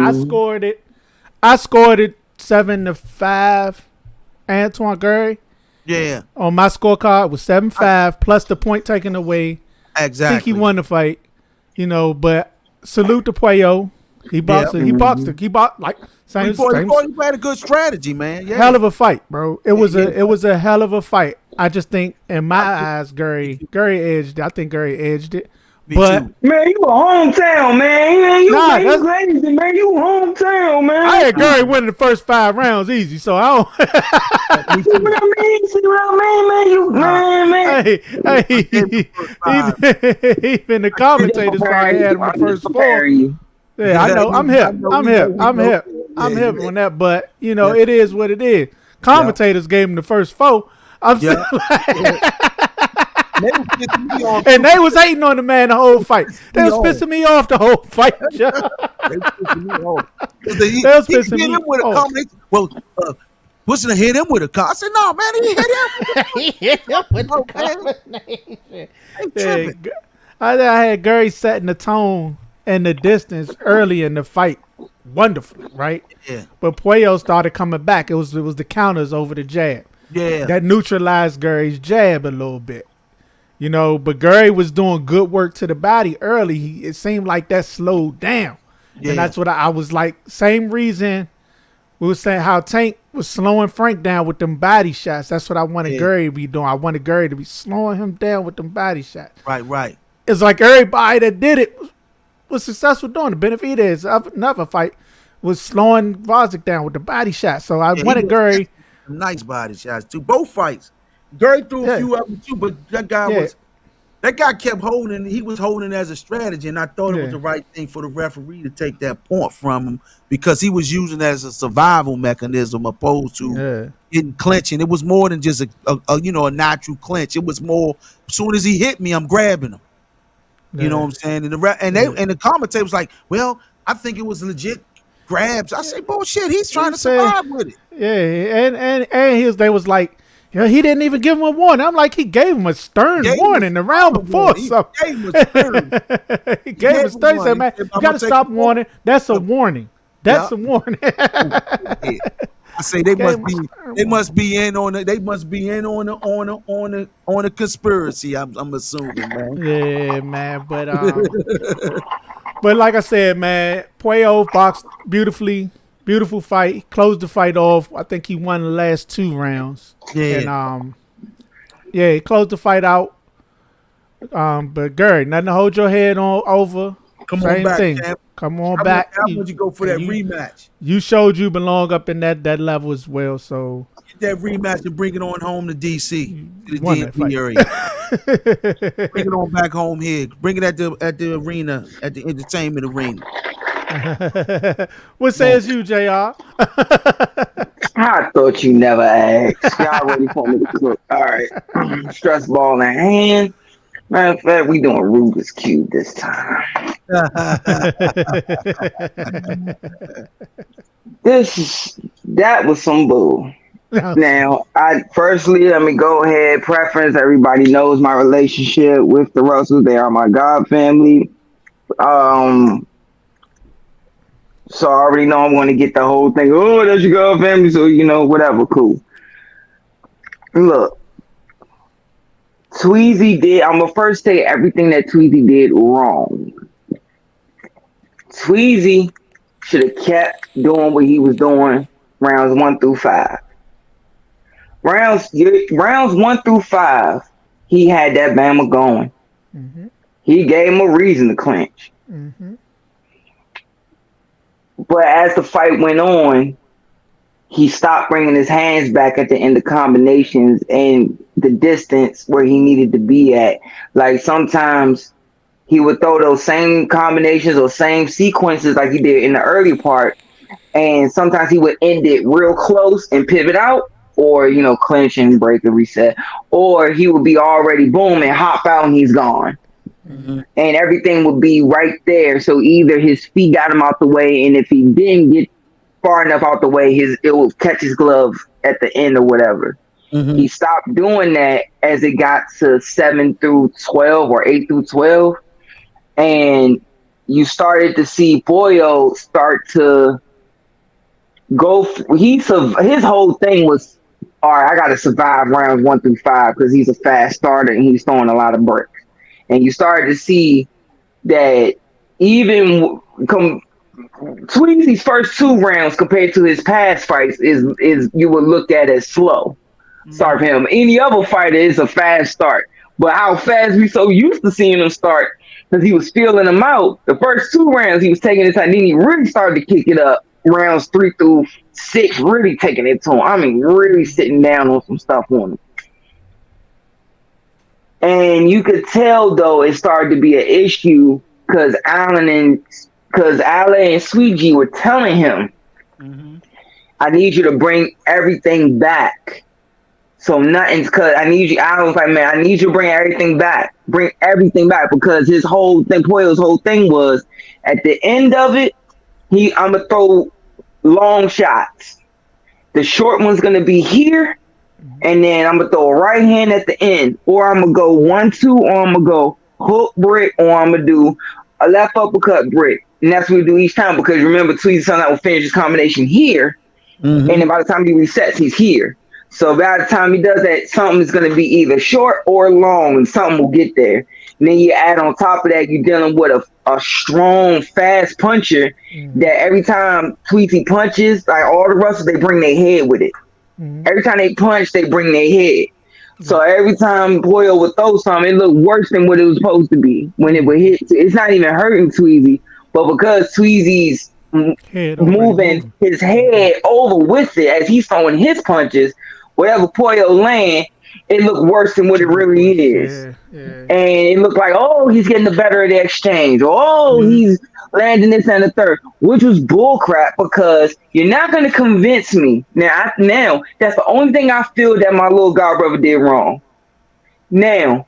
I scored it 7-5. Antoine Gary. Yeah. On my scorecard it was 7-5 plus the point taken away. Exactly. I think he won the fight. But salute to Puello. He boxed it. He boxed it. He boxed like same. He had a good strategy, man. Yeah. Hell of a fight, bro. It was a hell of a fight. I just think in my eyes, Gary edged it. I think Gary edged it. But man, you a hometown, man. You crazy, man. You hometown, man. I had Gary winning the first 5 rounds easy, so I don't. See what I mean? Even the commentators probably had him the first 4. Yeah, I know. I'm hip on that, but it is what it is. Commentators gave him the first 4. I'm still and they was hating on the man the whole fight. They was pissing me off the whole fight. They was pissing me off. Well, wasn't hit him with a car? I said, no, man, he hit him with a combination. I had Gary setting the tone and the distance early in the fight. Wonderful, right? Yeah. But Puello started coming back. It was the counters over the jab. Yeah. That neutralized Gary's jab a little bit. But Gary was doing good work to the body early. It seemed like that slowed down. Yeah. And that's what I was like. Same reason we were saying how Tank was slowing Frank down with them body shots. That's what I wanted Gary to be doing. I wanted Gary to be slowing him down with them body shots. Right. It's like everybody that did it was successful doing it. Benavidez, another fight, was slowing Vozick down with the body shots. So I wanted Gary. Nice body shots too. Both fights. Gary threw a Yeah. few of them too, but that guy kept holding. He was holding as a strategy, and I thought it was the right thing for the referee to take that point from him because he was using it as a survival mechanism opposed to getting clinching. It was more than just a natural clinch. It was more. As soon as he hit me, I'm grabbing him. You know what I'm saying? And the commentator was like, "Well, I think it was legit grabs." I say, "Bullshit! He's trying to survive with it." Yeah, and they was like, he didn't even give him a warning. I'm like, he gave him a stern warning the round before. He So gave him a stern. he gave him a stern. He said, "Man, you got to stop warning. That's a warning. That's a warning." I say they must be in on the conspiracy. I'm assuming, man. Yeah, man. But like I said, man, Puello boxed beautifully. Beautiful fight. He closed the fight off. I think he won the last 2 rounds. Yeah. And he closed the fight out. But Gary, nothing to hold your head on over. Same thing. Champ. Come on back. How would you go for that rematch? You showed you belong up in that level as well. So get that rematch and bring it on home to DC, to the DMV area. Bring it on back home here. Bring it at the arena, at the entertainment arena. What says you, JR? I thought you never asked. Y'all ready for me to cook? All right. Stress ball in hand. Matter of fact, we doing Rubik's Cube this time. That was some bull. Now, let me go ahead. Preference. Everybody knows my relationship with the Russells. They are my God family. So I already know I'm going to get the whole thing. Oh, that's your God family. So, whatever. Cool. Look, Tweezy did. I'm going to first say everything that Tweezy did wrong. Tweezy should have kept doing what he was doing rounds 1 through 5. Rounds 1 through 5, he had that Bama going. Mm-hmm. He gave him a reason to clinch. Mm-hmm. But as the fight went on, he stopped bringing his hands back at the end of combinations and the distance where he needed to be at. Like sometimes he would throw those same combinations or same sequences like he did in the early part. And sometimes he would end it real close and pivot out or, clinch and break and reset. Or he would be already boom and hop out and he's gone. Mm-hmm. And everything would be right there. So either his feet got him out the way, and if he didn't get far enough out the way, it would catch his glove at the end or whatever. Mm-hmm. He stopped doing that as it got to 7 through 12 or 8 through 12. And you started to see Boyo start to go. His whole thing was, all right, I got to survive rounds 1 through 5 because he's a fast starter and he's throwing a lot of bricks. And you started to see that even Tweezy's first 2 rounds compared to his past fights is you would look at as slow. Mm-hmm. Start for him. Any other fighter is a fast start. But how fast we so used to seeing him start because he was feeling them out. The first 2 rounds he was taking his time. Then he really started to kick it up. Rounds 3 through 6, really taking it to him. I mean, really sitting down on some stuff on him. And you could tell, though, it started to be an issue because Allen and Sweet G were telling him, mm-hmm. I need you to bring everything back. So nothing's because Allen was like, man, I need you to bring everything back. Bring everything back because his whole thing, Puello's whole thing was at the end of it, I'm going to throw long shots. The short one's going to be here. And then I'm going to throw a right hand at the end. Or I'm going to go 1-2, or I'm going to go hook brick, or I'm going to do a left uppercut brick. And that's what we do each time because remember, Tweezy sometimes will finish his combination here. Mm-hmm. And then by the time he resets, he's here. So by the time he does that, something is going to be either short or long, and something will get there. And then you add on top of that, you're dealing with a strong, fast puncher that every time Tweezy punches, like all the Russells, they bring their head with it. Mm-hmm. Every time they punch, they bring their head. So every time Puello would throw something, it looked worse than what it was supposed to be when it would hit. It's not even hurting Tweezy, but because Tweezy's moving his head over with it as he's throwing his punches, whatever Puello land, it looked worse than what it really is. Yeah. And it looked like, oh, he's getting the better of the exchange. Or, oh, he's landing this and the third, which was bullcrap because you're not going to convince me. Now, that's the only thing I feel that my little godbrother did wrong. Now,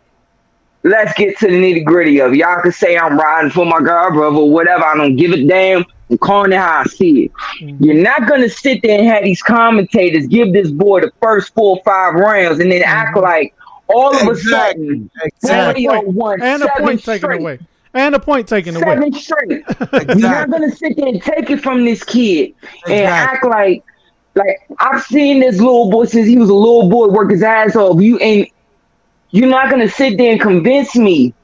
let's get to the nitty gritty of it. Y'all can say I'm riding for my godbrother or whatever. I don't give a damn. I'm calling it how I see it. You're not going to sit there and have these commentators give this boy the first 4 or 5 rounds and then act like all of a sudden, won and a point taken away. And a point taken away. 7 straight. You're not going to sit there and take it from this kid and act like I've seen this little boy since he was a little boy work his ass off. You're not going to sit there and convince me.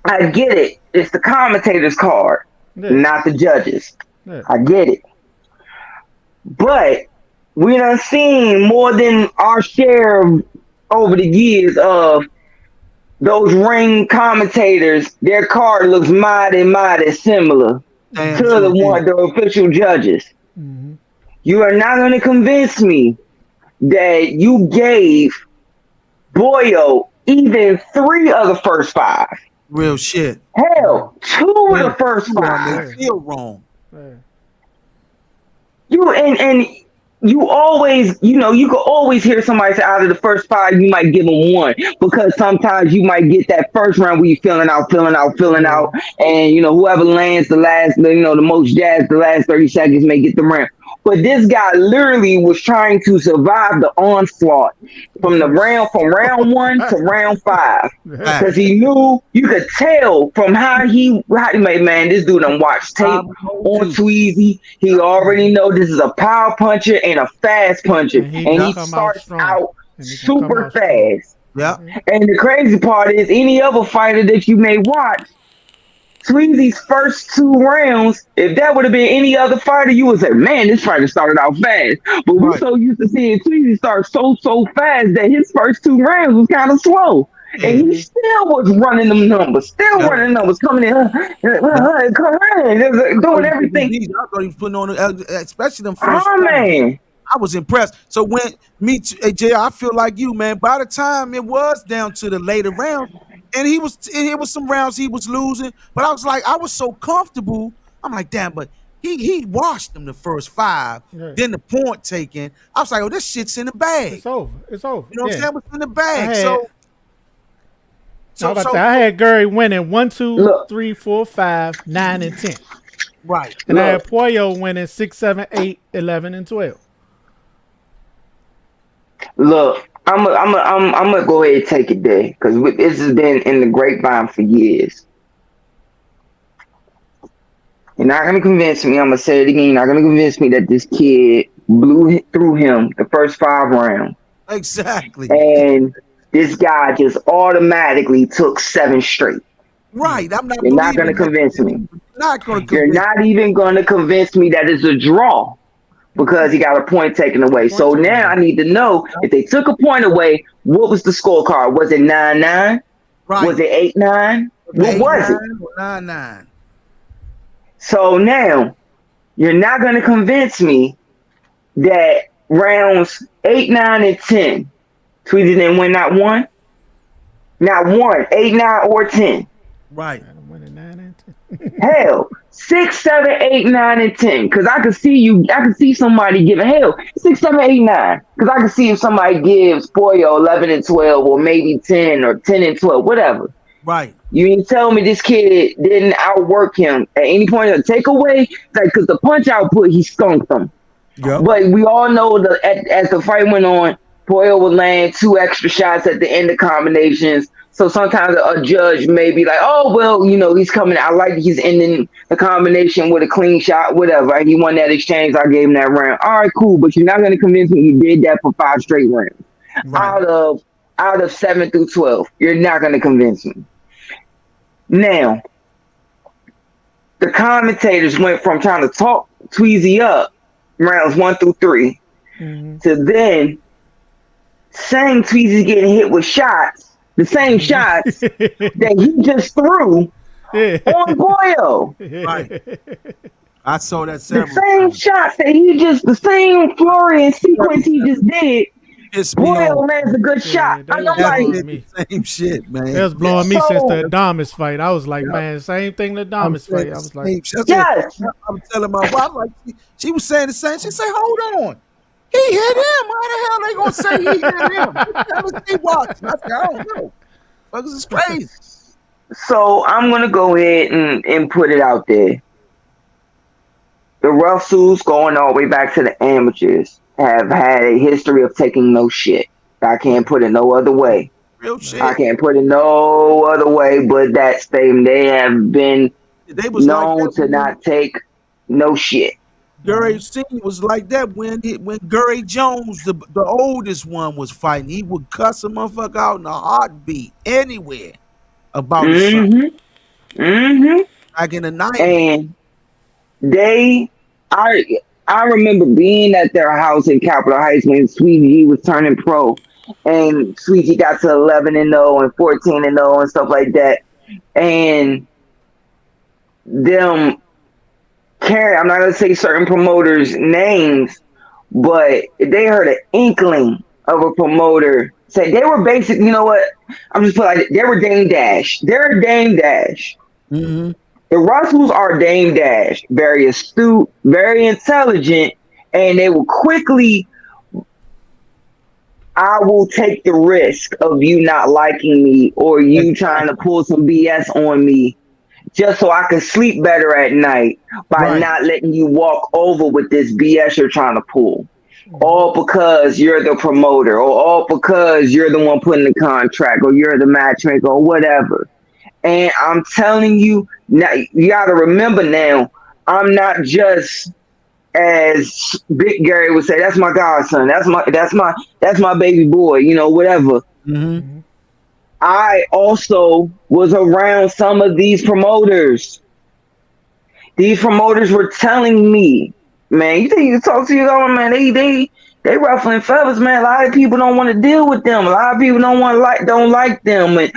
I get it. It's the commentator's card, not the judges. Yeah. I get it. But we done seen more than our share of, over the years of those ring commentators. Their card looks mighty similar to the official judges. Mm-hmm. You are not going to convince me that you gave Boyo even 3 of the first 5. Real shit. Hell, 2 of the first 5. I feel wrong. You always, you can always hear somebody say out of the first 5, you might give them 1 because sometimes you might get that first round where you're filling out, and whoever lands the last, the most jazz, the last 30 seconds may get the round. But this guy literally was trying to survive the onslaught from round 1 to round 5 because he knew you could tell from how he made, man, this dude done watched tape on Tweezy. He already know this is a power puncher and a fast puncher, and he starts out super fast. Yeah. And the crazy part is, any other fighter that you may watch, Tweezy's first 2 rounds, if that would have been any other fighter, you would say, man, this fighter started out fast. But we're so used to seeing Tweezy start so fast that his first 2 rounds was kind of slow. And he still was running them numbers, coming in, doing everything. I thought he was putting on, especially them first. Oh, man. I was impressed. So when Jay, I feel like you, man, by the time it was down to the later rounds, and it was some rounds he was losing, but I was so comfortable. I'm like, damn, but he washed them the first 5. Yeah. Then the point taken. I was like, oh, this shit's in the bag. It's over. You know what I'm saying? It's in the bag. I had Gary winning 1, 2, 3, 4, 5, 9, and 10. Right. And I had Pollo winning 6, 7, 8, 11, and 12. Look. I'm gonna go ahead and take it there because this has been in the grapevine for years. You're not gonna convince me. I'm gonna say it again. You're not gonna convince me that this kid blew through him the first 5 rounds. Exactly. And this guy just automatically took 7 straight. Right. You're not gonna convince me. You're not even gonna convince me that it's a draw. Because he got a point taken away. So now I need to know if they took a point away, what was the scorecard? Was it 9-9? Right. Was it 8-9? What was it? 9-9. So now you're not going to convince me that rounds 8, 9, and 10, Tweety didn't win not 1? Not 1, 8, 9, or 10. Right. Hell, 6, 7, 8, 9, and 10. Because I can see somebody giving 6, 7, 8, 9. Because I can see if somebody gives Pollo 11 and 12, or maybe 10 or 10 and 12, whatever. Right. You ain't tell me this kid didn't outwork him at any point of the takeaway, because the punch output, he skunked them. Yep. But we all know that as the fight went on, Pollo would land 2 extra shots at the end of combinations. So sometimes a judge may be like, oh, well, he's coming. I like he's ending the combination with a clean shot, whatever. He won that exchange. I gave him that round. All right, cool. But you're not going to convince me you did that for 5 straight rounds. Right. Out of 7 through 12. You're not going to convince me. Now, the commentators went from trying to talk Tweezy up rounds 1 through 3 to then saying Tweezy's getting hit with shots. The same shots that he just threw on Boyo. Right. I saw that the same shots that the same flurry and sequence he just did. pissed me Boyle off. lands a good shot. that And was I'm like, blowing That's me. the same shit, man. That was blowing me since so the Adamas fight. I was like, man, same thing the I'm Adamas saying fight. I the was like, same shit. yes. I'm telling my wife, like she was saying the same. She said, "Hold on, he hit him. How the hell they gonna say he hit him? What the hell is he watching?" I said, "I don't know. Fuckers is crazy." So I'm gonna go ahead and put it out there. The Russells, going all the way back to the amateurs, have had a history of taking no shit. I can't put it no other way. Real I shit. can't put it no other way but that statement. They have been They was like known that to not take no shit. Gary Senior was like that when Gary Jones, the oldest one, was fighting. He would cuss a motherfucker out in a heartbeat anywhere about his son. Mm-hmm. Back in the 90s. And they, I, I remember being at their house in Capitol Heights when Sweet G was turning pro, and Sweet G got to 11-0 and 14-0 and stuff like that, and them I'm not gonna say certain promoters' names, but they heard an inkling of a promoter say they were basic. You know what? I'm just putting like they were Dame Dash. They're Dame Dash. Mm-hmm. The Russells are Dame Dash, very astute, very intelligent, and they will quickly. I will take the risk of you not liking me or you trying to pull some BS on me just so I can sleep better at night by not letting you walk over with this BS you're trying to pull. All because you're the promoter, or all because you're the one putting the contract, or you're the matchmaker, or whatever. And I'm telling you, now you gotta remember now, I'm not just, as Big Gary would say, that's my godson, that's my baby boy, you know, whatever. Mm-hmm. I also was around some of these promoters. These promoters were telling me, man, you think you talk to your own man, they ruffling feathers, man. A lot of people don't want to deal with them. A lot of people don't like them, and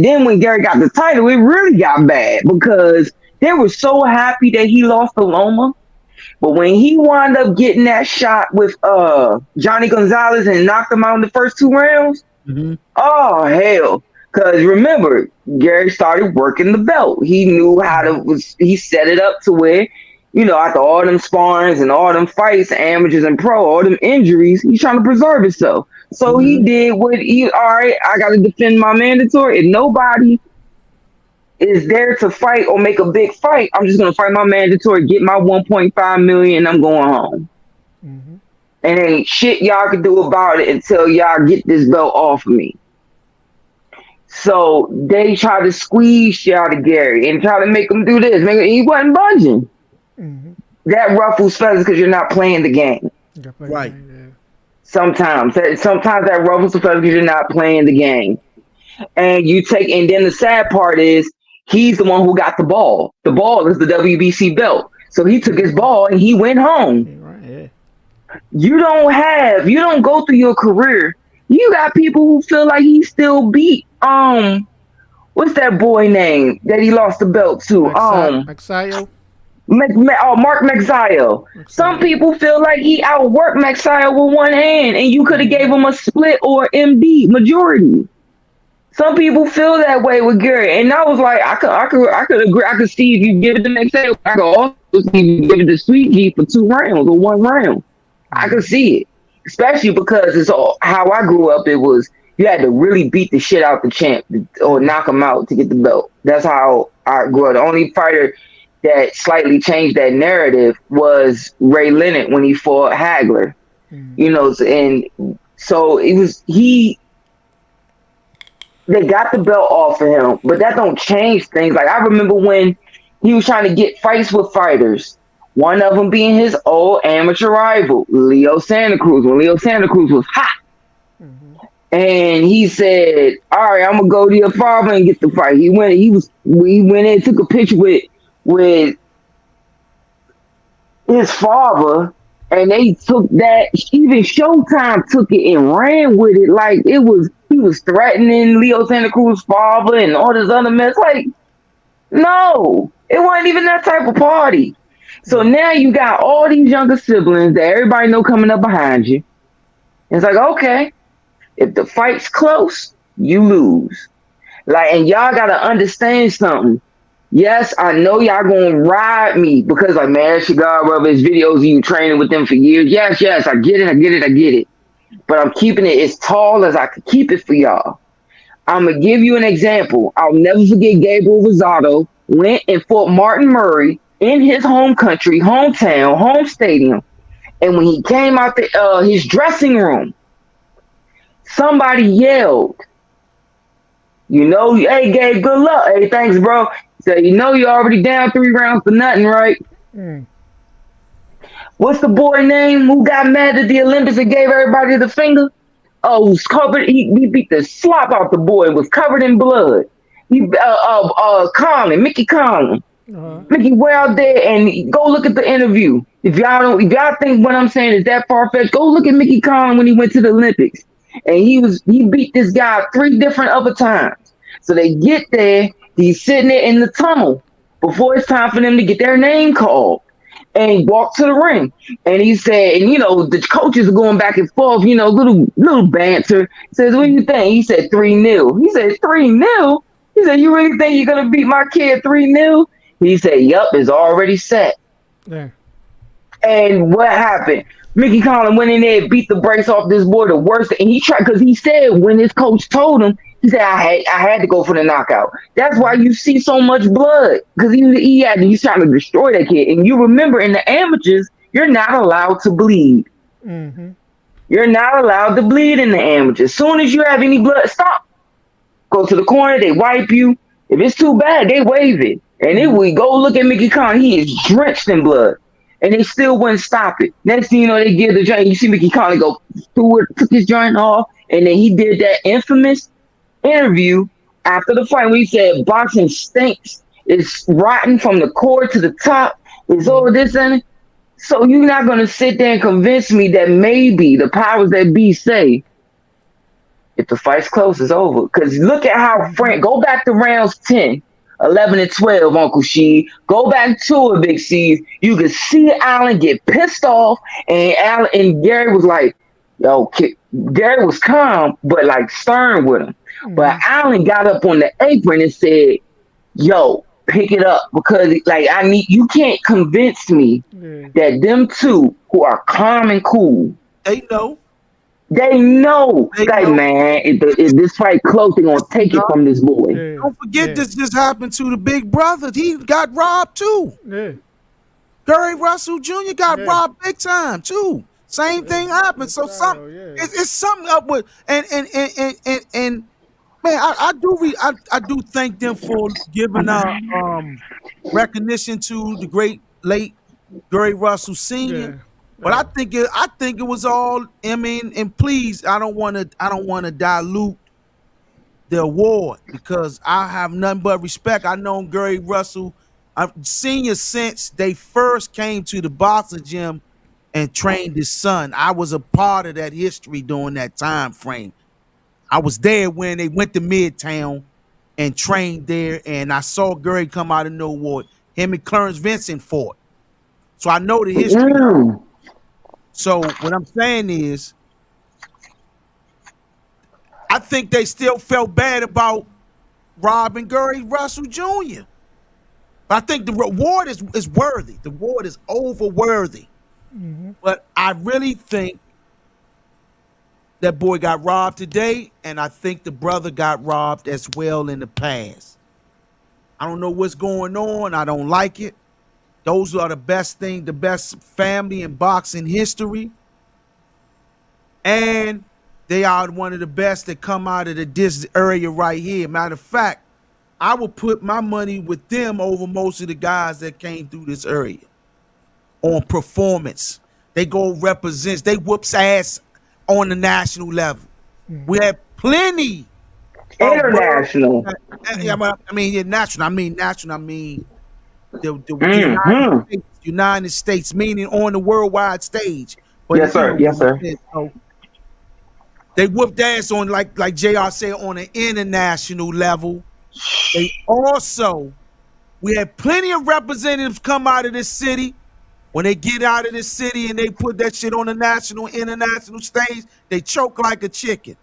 then when Gary got the title, it really got bad because they were so happy that he lost to Loma. But when he wound up getting that shot with Johnny Gonzalez and knocked him out in the first 2 rounds, oh hell! Because remember, Gary started working the belt. He knew how to he set it up to where, you know, after all them sparrings and all them fights, amateurs and pro, all them injuries, he's trying to preserve himself. So he did all right, I got to defend my mandatory. If nobody is there to fight or make a big fight, I'm just going to fight my mandatory, get my 1.5 million, and I'm going home. And ain't shit y'all can do about it until y'all get this belt off of me. So they try to squeeze shit out of Gary and try to make him do this. He wasn't budging. That ruffles feathers because you're not playing the game. Right. Sometimes that ruffles the feathers because you're not playing the game. And then the sad part is he's the one who got the ball. The ball is the WBC belt. So he took his ball and he went home. You don't go through your career. You got people who feel like he still beat what's that boy name that he lost the belt to? Maxio? Mark Maxio. Some people feel like he outworked Maxio with one hand and you could have gave him a split or MD majority. Some people feel that way with Gary, and I was like, I could agree. I could see if you give it the next day. I could also see if you give it to Sweet G for 2 rounds or 1 round. I could see it, especially because it's all how I grew up. It was you had to really beat the shit out the champ or knock him out to get the belt. That's how I grew up. The only fighter that slightly changed that narrative was Ray Leonard when he fought Hagler. You know, and so it was they got the belt off of him, but that don't change things. Like I remember when he was trying to get fights with fighters, one of them being his old amateur rival, Leo Santa Cruz, when Leo Santa Cruz was hot. And he said, all right, I'm gonna go to your father and get the fight. He went in, took a picture with his father, and they took that. Even Showtime took it and ran with it like he was threatening Leo Santa Cruz's father and all this other mess. Like, no, it wasn't even that type of party. So now you got all these younger siblings that everybody know coming up behind you. It's like, okay, if the fight's close, you lose. Like, and y'all gotta understand something. Yes, I know y'all gonna ride me because, like, man, Cigar Brothers videos of you training with them for years. Yes, I get it. But I'm keeping it as tall as I could keep it for y'all. I'm gonna give you an example. I'll never forget Gabriel Rosado went and fought Martin Murray in his home country, hometown, home stadium. And when he came out his dressing room, somebody yelled, hey, Gabe, good luck. Hey, thanks, bro. So, you're already down 3 rounds for nothing, right? Mm. What's the boy name who got mad at the Olympics and gave everybody the finger? Oh, who's covered? He beat the slop out the boy and was covered in blood. Conlon, Mickey Conlon. Mickey, we're out there and go look at the interview. If y'all think what I'm saying is that far fetched, go look at Mickey Conlon when he went to the Olympics, and he beat this guy 3 different other times. So they get there, he's sitting there in the tunnel before it's time for them to get their name called, and he walked to the ring, and he said, and the coaches are going back and forth, little banter. He says, what do you think? He said 3-0. He said 3-0. He said, you really think you're gonna beat my kid 3-0? He said, yup, it's already set. Yeah. And what happened? Mickey Conlon went in there and beat the brakes off this boy the worst. And he tried, because he said when his coach told him, he said, I had to go for the knockout. That's why you see so much blood, because he's trying to destroy that kid. And you remember in the amateurs, you're not allowed to bleed. Mm-hmm. You're not allowed to bleed in the amateurs. As soon as you have any blood, stop. Go to the corner, they wipe you. If it's too bad, they wave it. And if we go look at Mickey Conlon, he is drenched in blood. And they still wouldn't stop it. Next thing you know, they give the joint. You see Mickey Conlon go through it, took his joint off, and then he did that infamous interview after the fight where he said boxing stinks. It's rotten from the core to the top. It's over this and it. So you're not going to sit there and convince me that maybe the powers that be say if the fight's close, it's over. Because look at how Frank, go back to rounds 10. 11 and 12, Uncle She. Go back to it, Big C. You could see Allen get pissed off, and Gary was like, yo, Gary was calm, but like stern with him. Mm-hmm. But Allen got up on the apron and said, yo, pick it up, because like you can't convince me that them two who are calm and cool, They know. Man, if this fight close, they're going to take it from this boy. Yeah. Don't forget this just happened to the big brother. He got robbed, too. Yeah. Gary Russell Jr. got robbed big time, too. Same thing happened. So it's something up with and man, I do thank them for giving recognition to the great late Gary Russell Sr. Yeah. But I think it was all. I mean, and please, I don't want to dilute the award, because I have nothing but respect. I know Gary Russell Senior since they first came to the boxing gym and trained his son. I was a part of that history during that time frame. I was there when they went to Midtown and trained there, and I saw Gary come out of nowhere. Him and Clarence Vincent fought, so I know the history. Yeah. So what I'm saying is, I think they still felt bad about robbing Gary Russell Jr. But I think the reward is worthy. The reward is over-worthy. Mm-hmm. But I really think that boy got robbed today, and I think the brother got robbed as well in the past. I don't know what's going on. I don't like it. Those are the best family in boxing history. And they are one of the best that come out of this area right here. Matter of fact, I would put my money with them over most of the guys that came through this area on performance. They go represents, they whoops ass on the national level. Mm-hmm. We have plenty. International. I mean national. I mean the United States, meaning on the worldwide stage. But yes, sir. So they whooped ass on, like JR said, on an international level. We had plenty of representatives come out of this city When they get out of the city and they put that shit on the national, international stage, they choke like a chicken.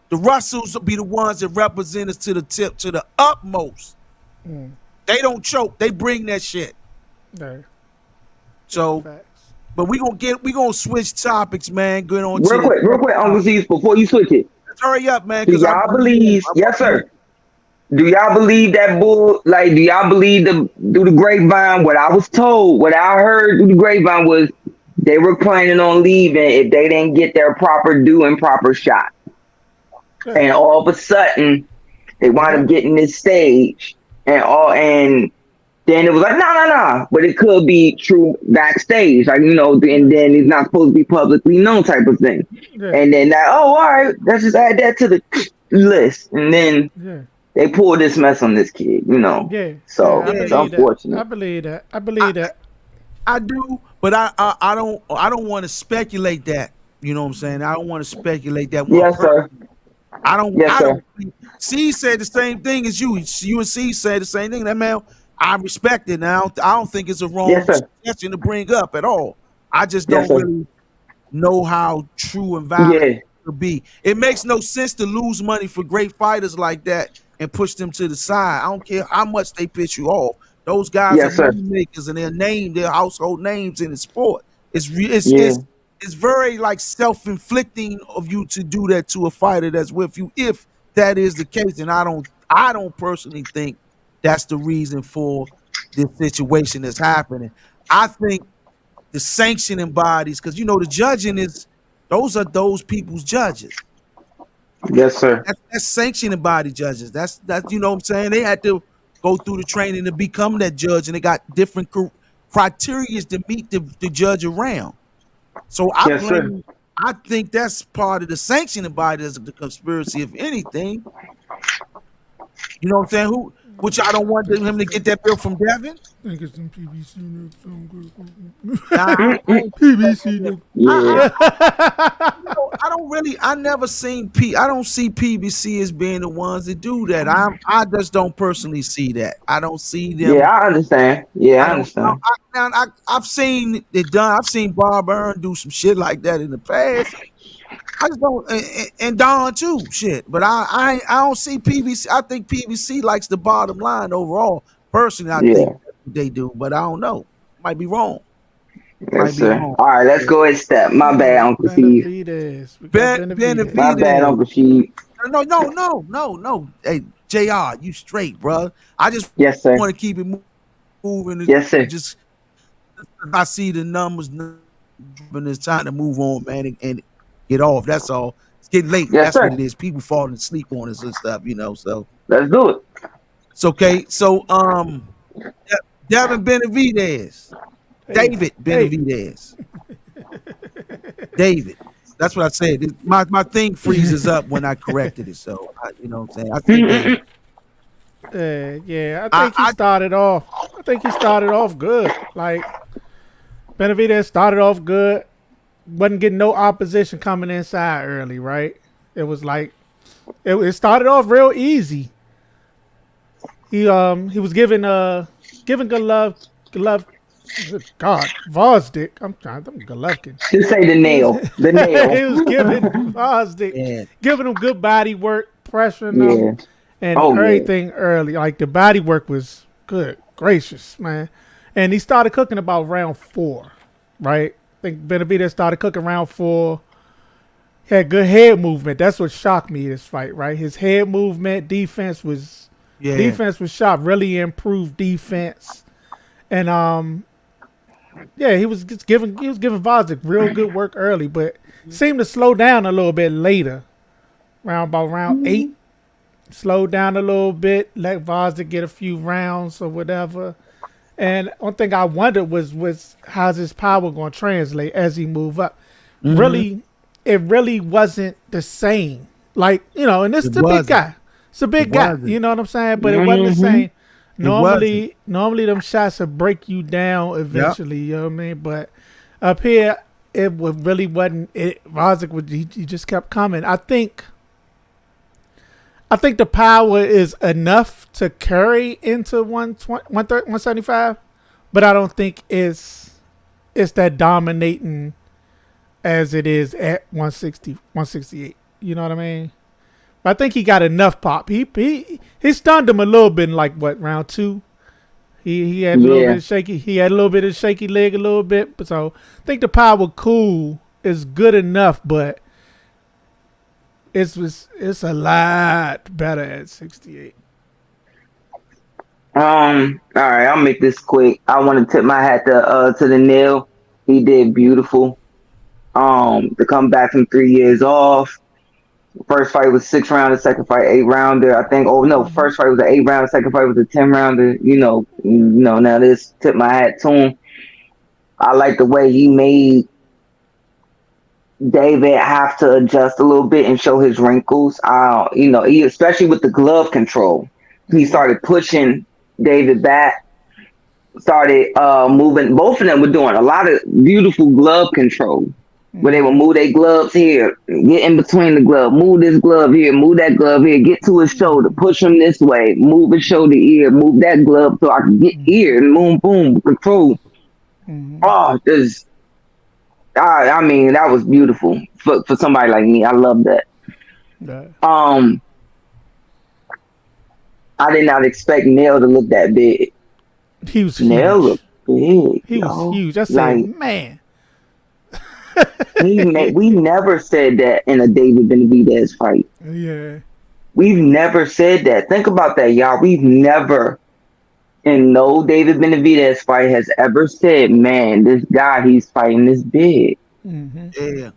The Russells will be the ones that represent us to the tip, to the utmost. They don't choke. They bring that shit. No. So, Facts. but we gonna switch topics, man. Good on Real quick, Uncle C's, before you switch it. Let's hurry up, man. Do y'all believe? Yes, sir. Do y'all believe that bull? Like, do y'all believe through the grapevine? What I was told, what I heard through the grapevine was they were planning on leaving if they didn't get their proper due and proper shot. And all of a sudden, they wound up getting this stage, and then it was like, no. But it could be true backstage, like, and then it's not supposed to be publicly known type of thing. Yeah. And then all right, let's just add that to the list. And then they pulled this mess on this kid, Yeah. So it's unfortunate. I believe that. I do, but I don't want to speculate that. You know what I'm saying? I don't want to speculate that. Yes, sir. I don't. Yes, sir. C said the same thing as you. You and C said the same thing. That man, I respect it. Now I don't think it's a wrong suggestion to bring up at all. I just don't really know how true and valid it could be. It makes no sense to lose money for great fighters like that and push them to the side. I don't care how much they piss you off. Those guys are money makers and they're household names in the sport. It's very like self-inflicting of you to do that to a fighter that's with you, if that is the case. And I don't personally think that's the reason for this situation that's happening. I think the sanctioning bodies, because the judging those are those people's judges. Yes, sir. That's sanctioning body judges. That's you know what I'm saying? They had to go through the training to become that judge, and they got different criteria to meet the judge around. So I think that's part of the sanctioning body of the conspiracy, if anything. You know what I'm saying? Which I don't want him to get that bill from Devin. I think it's some PBC PBC. I don't really. I never seen I don't see PBC as being the ones that do that. I just don't personally see that. I don't see them. Yeah, I understand. I understand. I've seen it done. I've seen Bob Earn do some shit like that in the past. I just don't, and Don too, shit. But I don't see PBC. I think PBC likes the bottom line overall. Personally, I think they do, but I don't know. Might be wrong. Yes, sir. All right, let's go ahead, step. My bad, Uncle Steve. Benavidez. My bad, Uncle Steve. No. Hey, JR, you straight, bro. I just want to keep it moving. Yes, sir. Just I see the numbers, and it's time to move on, man, and get off. That's all. It's getting late. Yes, that's sir. what it is. People falling asleep on us and stuff, So let's do it. It's okay. So Devin Benavidez. David Benavidez. David. That's what I said. My thing freezes up when I corrected it. So you know what I'm saying? I think I think he started off. I think he started off good. Like Benavidez started off good. Wasn't getting no opposition coming inside early, right? It was like it started off real easy. He was giving Golovkin. God, Vosdick. I'm Golovkin. Just say the nail. The nail. He was giving Vosdick, giving him good body work, pressuring him, and everything early. Like the body work was good, gracious, man. And he started cooking about round 4, right? I think Benavidez started cooking round 4. He had good head movement. That's what shocked me this fight, right? His head movement, defense was sharp. Really improved defense, and he was giving Vosdick real good work early, but seemed to slow down a little bit later. Round 8, slowed down a little bit, let Vosdick get a few rounds or whatever. And one thing I wondered was how's his power going to translate as he move up. Mm-hmm. Really, it really wasn't the same. Like, and this is a big guy. It's a big guy. You know what I'm saying? But it wasn't the same. Normally them shots will break you down eventually. You know what I mean? But up here, it really wasn't. Vosdick he just kept coming. I think the power is enough to carry into 175, but I don't think it's it's that dominating as it is at 160, 168. You know what I mean? But I think he got enough pop. He stunned him a little bit in like what, round 2? He had a little bit of shaky. He had a little bit of shaky leg a little bit. But so I think the power cool is good enough, but it's a lot better at 68. All right, I'll make this quick. I want to tip my hat to the Neil. He did beautiful. To come back from 3 years off. First fight was 6 rounder, second fight 8 rounder. I think. Oh no, first fight was an 8 rounder, second fight was a 10 rounder. You know. Now this tip my hat to him. I like the way he made David have to adjust a little bit and show his wrinkles. He, especially with the glove control, he started pushing David back. Started moving. Both of them were doing a lot of beautiful glove control. Where they would move their gloves here, get in between the glove, move this glove here, move that glove here, get to his shoulder, push him this way, move his shoulder here, move that glove so I can get here, and boom, boom, control. Oh, I mean, that was beautiful for somebody like me. I love that. Right. I did not expect Nail to look that big. He was Nail huge. looked big. He was huge. I said, like, man. we never said that in a David Benavidez fight. Yeah. We've never said that. Think about that, y'all. We've never, in no David Benavidez fight, has ever said, man, this guy he's fighting this big. Yeah.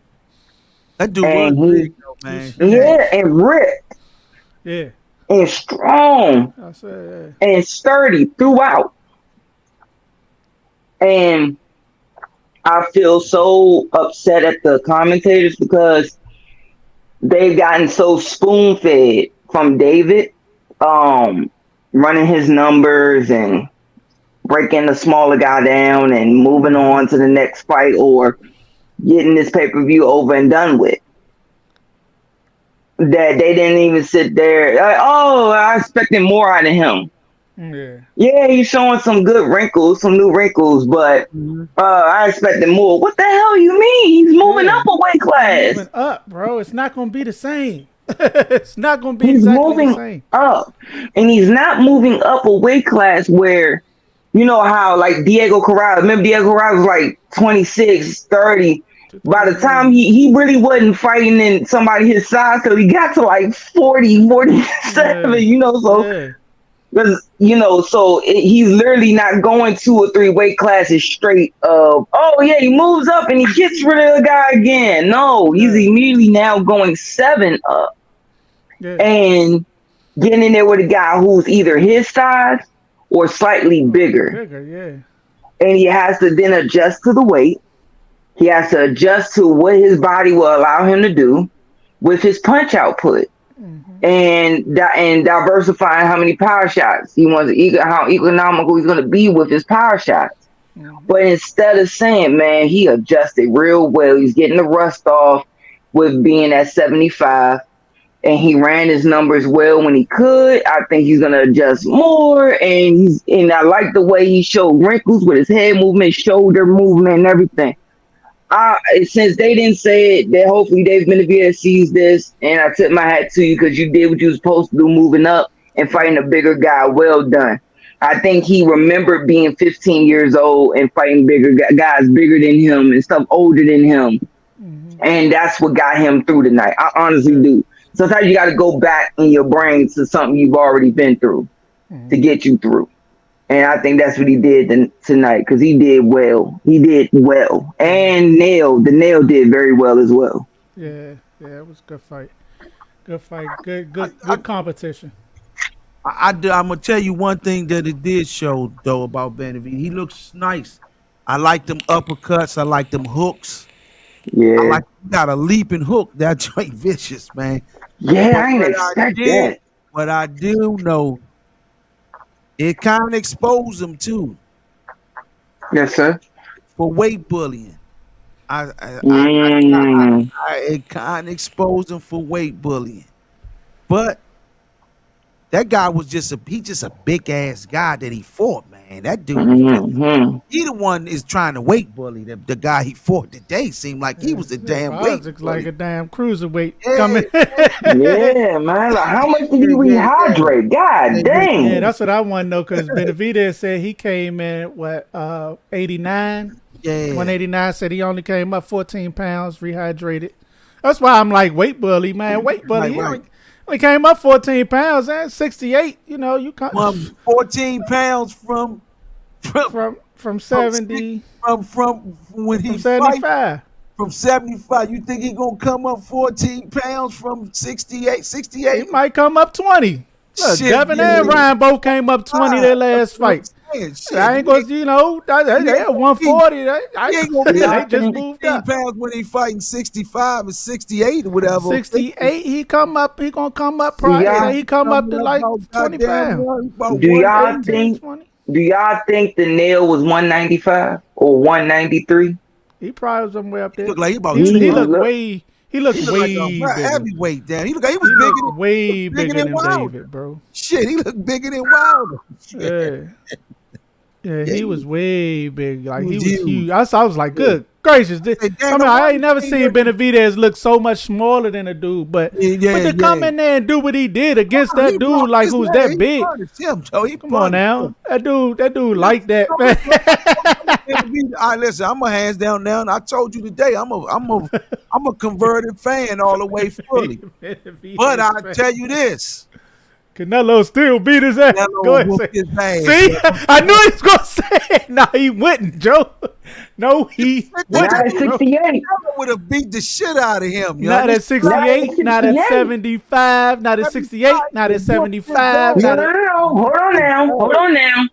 That dude was big, though, man. Yeah, and ripped. Yeah. And strong. I said, and sturdy throughout. And I feel so upset at the commentators because they've gotten so spoon-fed from David, running his numbers and breaking the smaller guy down and moving on to the next fight or getting this pay-per-view over and done with. That they didn't even sit there. Like, oh, I expected more out of him. Yeah, he's showing some good wrinkles, some new wrinkles, but I expected more. What the hell you mean? He's moving up a weight class. Moving up, bro. It's not going to be the same. It's not going to be He's exactly moving the same. up, and he's not moving up a weight class where, you know how like Diego Corrales. Remember Diego Corrales was like 26, 30. By the time he really wasn't fighting in somebody his size, so he got to like 40, 47, so because he's literally not going 2 or 3 weight classes straight of, oh yeah, he moves up and he gets rid of the guy again. No, he's immediately now going 7 up and getting in there with a guy who's either his size or slightly bigger. And he has to then adjust to the weight. He has to adjust to what his body will allow him to do with his punch output. And diversifying how many power shots he wants, how economical he's going to be with his power shots. But instead of saying, man, he adjusted real well. He's getting the rust off with being at 75, and he ran his numbers well when he could. I think he's going to adjust more, and I like the way he showed wrinkles with his head movement, shoulder movement, and everything. Since they didn't say it, that hopefully Dave Benavidez sees this, and I tip my hat to you because you did what you were supposed to do, moving up and fighting a bigger guy. Well done. I think he remembered being 15 years old and fighting bigger guys, bigger than him and stuff older than him, and that's what got him through tonight. I honestly do. Sometimes you got to go back in your brain to something you've already been through to get you through. And I think that's what he did tonight because he did well. He did well. And the nail did very well as well. Yeah, it was a good fight. Good fight. Good competition. I'm going to tell you one thing that it did show, though, about Benavidez. He looks nice. I like them uppercuts. I like them hooks. Yeah. He got a leaping hook. That joint vicious, man. Yeah, I ain't expect that. What I do know, it kind of exposed him too. Yes, sir. For weight bullying. It kind of exposed him for weight bullying. But that guy was just a big ass guy that he fought, man. Man, that dude, Mm-hmm. he the one is trying to weight bully. The guy he fought today seemed like he was a damn weight bully. Like a damn cruiserweight Yeah. coming. Yeah, man. Like, how much did he rehydrate? God dang. Yeah, that's what I want to know because Benavidez said he came in, 89? Yeah. 189, said he only came up 14 pounds, rehydrated. That's why I'm like, weight bully, man. Weight bully. Right. He came up 14 pounds, and 68, you come 14 pounds from 70, from when he from 75. fight, from 75. You think he gonna come up 14 pounds from 68? He might come up 20. Look, Shit, Devin yeah. and Ryan both came up 20 their last fight. Shit, I ain't gonna, they 140. He ain't gonna be They just moved 15 up. pounds when he fighing 65 and 68 or whatever. 68, he gonna come up probably. He come up to like 20 pounds. Do y'all think the nail was 195 or 193? He probably was somewhere up there. He looked like he about He looked way like bigger. a heavyweight. Damn, he was bigger. Way bigger than Wilder. David, bro. Shit, he looked bigger than Wilder. Yeah, he was way big. Like he was huge. huge. I was like, good gracious. I ain't never seen Benavidez look so much smaller than a dude. But to come in there and do what he did against that dude, like who's that big? Come on now, that dude like that, man. All right, listen, I'm a hands down now, and I told you today, I'm a converted fan all the way fully. But I tell you this. Canelo still beat his ass. Go ahead. See, I knew he was gonna say it. No, he wouldn't, Joe. No, he wouldn't. Not at 68. Canelo would have beat the shit out of him. Not at 68. Not at 75. Not at 68. Not at 75. No. Hold on now.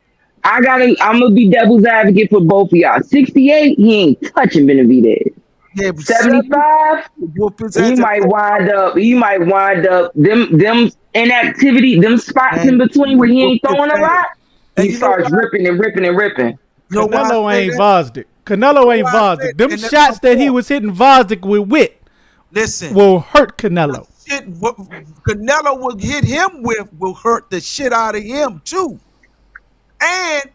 I'm gonna be devil's advocate for both of y'all. 68, he ain't touching Benavidez. Yeah, but 75, he might wind up them inactivity, them spots in between where he ain't throwing a lot. He starts ripping and ripping and ripping. Canelo ain't Vosdick. Canelo ain't Vosdick. Them shots that he was hitting Vosdick with will hurt Canelo. What Canelo will hit him with will hurt the shit out of him too. And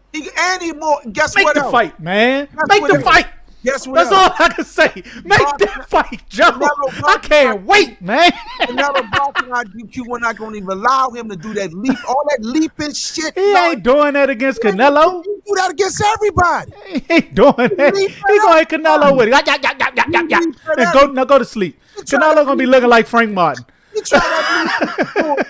he more. Guess Make what? Make the fight, man. Make the fight. Guess what? That's all I can say. Make that fight, Joe. I can't wait, man. Another boxing IQ, we're not gonna even allow him to do that leap, all that leaping shit. He ain't doing that against Canelo. He do that against everybody. He ain't doing that. He gonna hit Canelo with it. And go to sleep. Canelo gonna be looking like Frank Martin. He tried that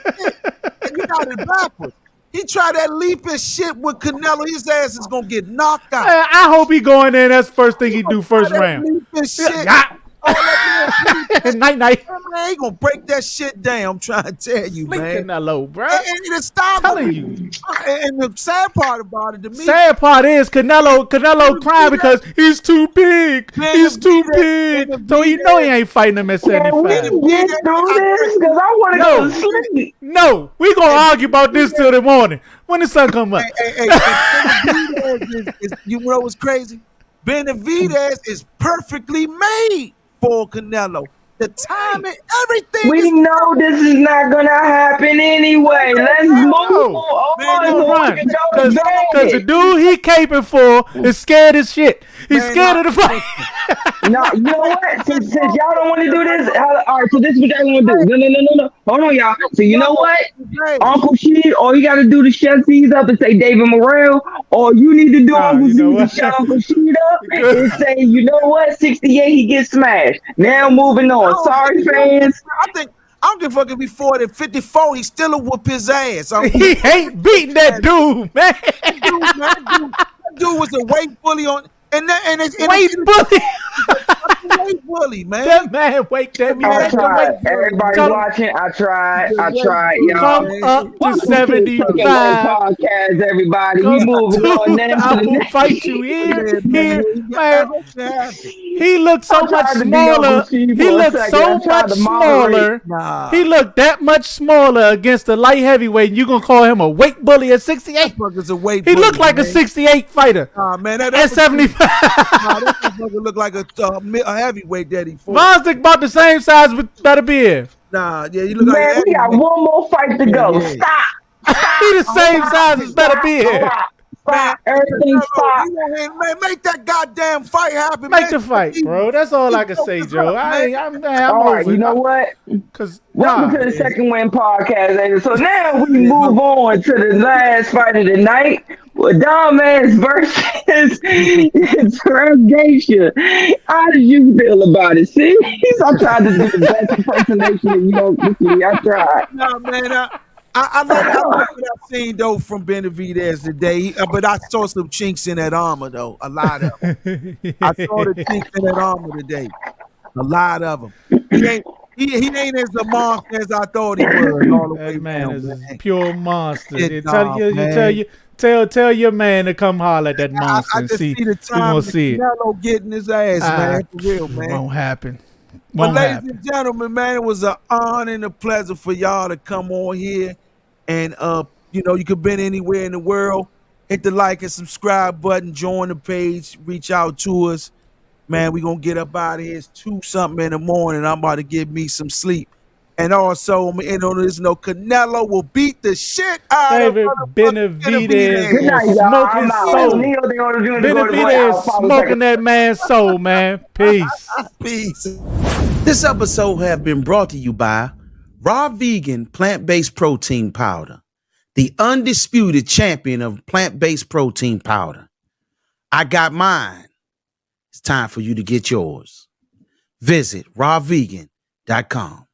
and you got it backwards. He tried that leaping shit with Canelo. His ass is gonna get knocked out. I hope he go in there. That's the first thing he do first round. Leaping shit. Night. Man, he gonna break that shit down. I'm trying to tell you, man. Canelo, bro. And stop telling you. And the sad part about it to me. Sad part is Canelo crying because he's too big. He's too big. So he know he ain't fighting him at 75. Can we get through this? Because I want to go to sleep. No, we gonna argue about this till the morning when the sun come up. You know what's crazy? Benavidez is perfectly made for Canelo. The timing, everything. We know this is not gonna happen anyway. Let's move on. Because the dude he caping for is scared as shit. He's scared of the fight. No, you know what? Since y'all don't want to do this, all right. So this is what y'all want to do. No. Hold on, y'all. So you know what? Uncle Sheed, all you got to do to shut these up and say David Morrell. All you need to do, Uncle Sheed, to shut Uncle Sheed up and say, you know what? 68, he gets smashed. Now moving on. Sorry, fans. I don't give a fuck if he 40 and 54. He still will whoop his ass. He ain't beating that dude, man. That dude was a weight bully on. Weight bully, man. That man wake that me. I tried. Everybody watching, I tried. Y'all. Come up to 75. Podcast, everybody. We moving on now. I will fight you here, man. He looked so much smaller. He looked so much smaller. He looked that much smaller against the light heavyweight. And you gonna call him a weight bully at 68? He looked like a 68 fighter. Man, at 75. That motherfucker look like a heavyweight that he fought. Vosdick about the same size with Beterbiev. Nah, yeah, you look man, like we got one more fight to go. Stop. He the same size as Beterbiev. man. Everything's fine. Man, make that goddamn fight happen. Make the fight, bro. That's all I can say, Joe. I'm All right, over you it. know what? Cause Welcome to the Second Win Podcast, and so now we move on to the last fight of the night with Domas versus Interrogation. How did you feel about it? See, I tried to do the best impersonation, and you know, I tried. No, man, I like what I've seen though from Benavidez today, but I saw some chinks in that armor though. A lot of them. I saw the chinks in that armor today. A lot of them. He ain't as a monster as I thought he was. All the way that man down, is man. a pure monster. Man. Tell your man to come holler at that monster I and just see. see the We time gonna see it. Canelo getting his ass, man. For real, man. Won't happen. But Won't ladies happen. and gentlemen, man, it was an honor and a pleasure for y'all to come on here. And you know, you could been anywhere in the world. Hit the like and subscribe button, join the page, reach out to us. Man, we gonna get up out of here. It's 2-something in the morning. I'm about to get me some sleep. And also, I'm in on this. No, Canelo will beat the shit out David of Benavidez Good night, will y'all. smoke I'm his out. soul. Neil, they ought to do is go to Benavidez smoking that man's soul, man. Peace. Peace. This episode have been brought to you by Raw Vegan Plant-Based Protein Powder, the undisputed champion of plant-based protein powder. I got mine. It's time for you to get yours. Visit rawvegan.com.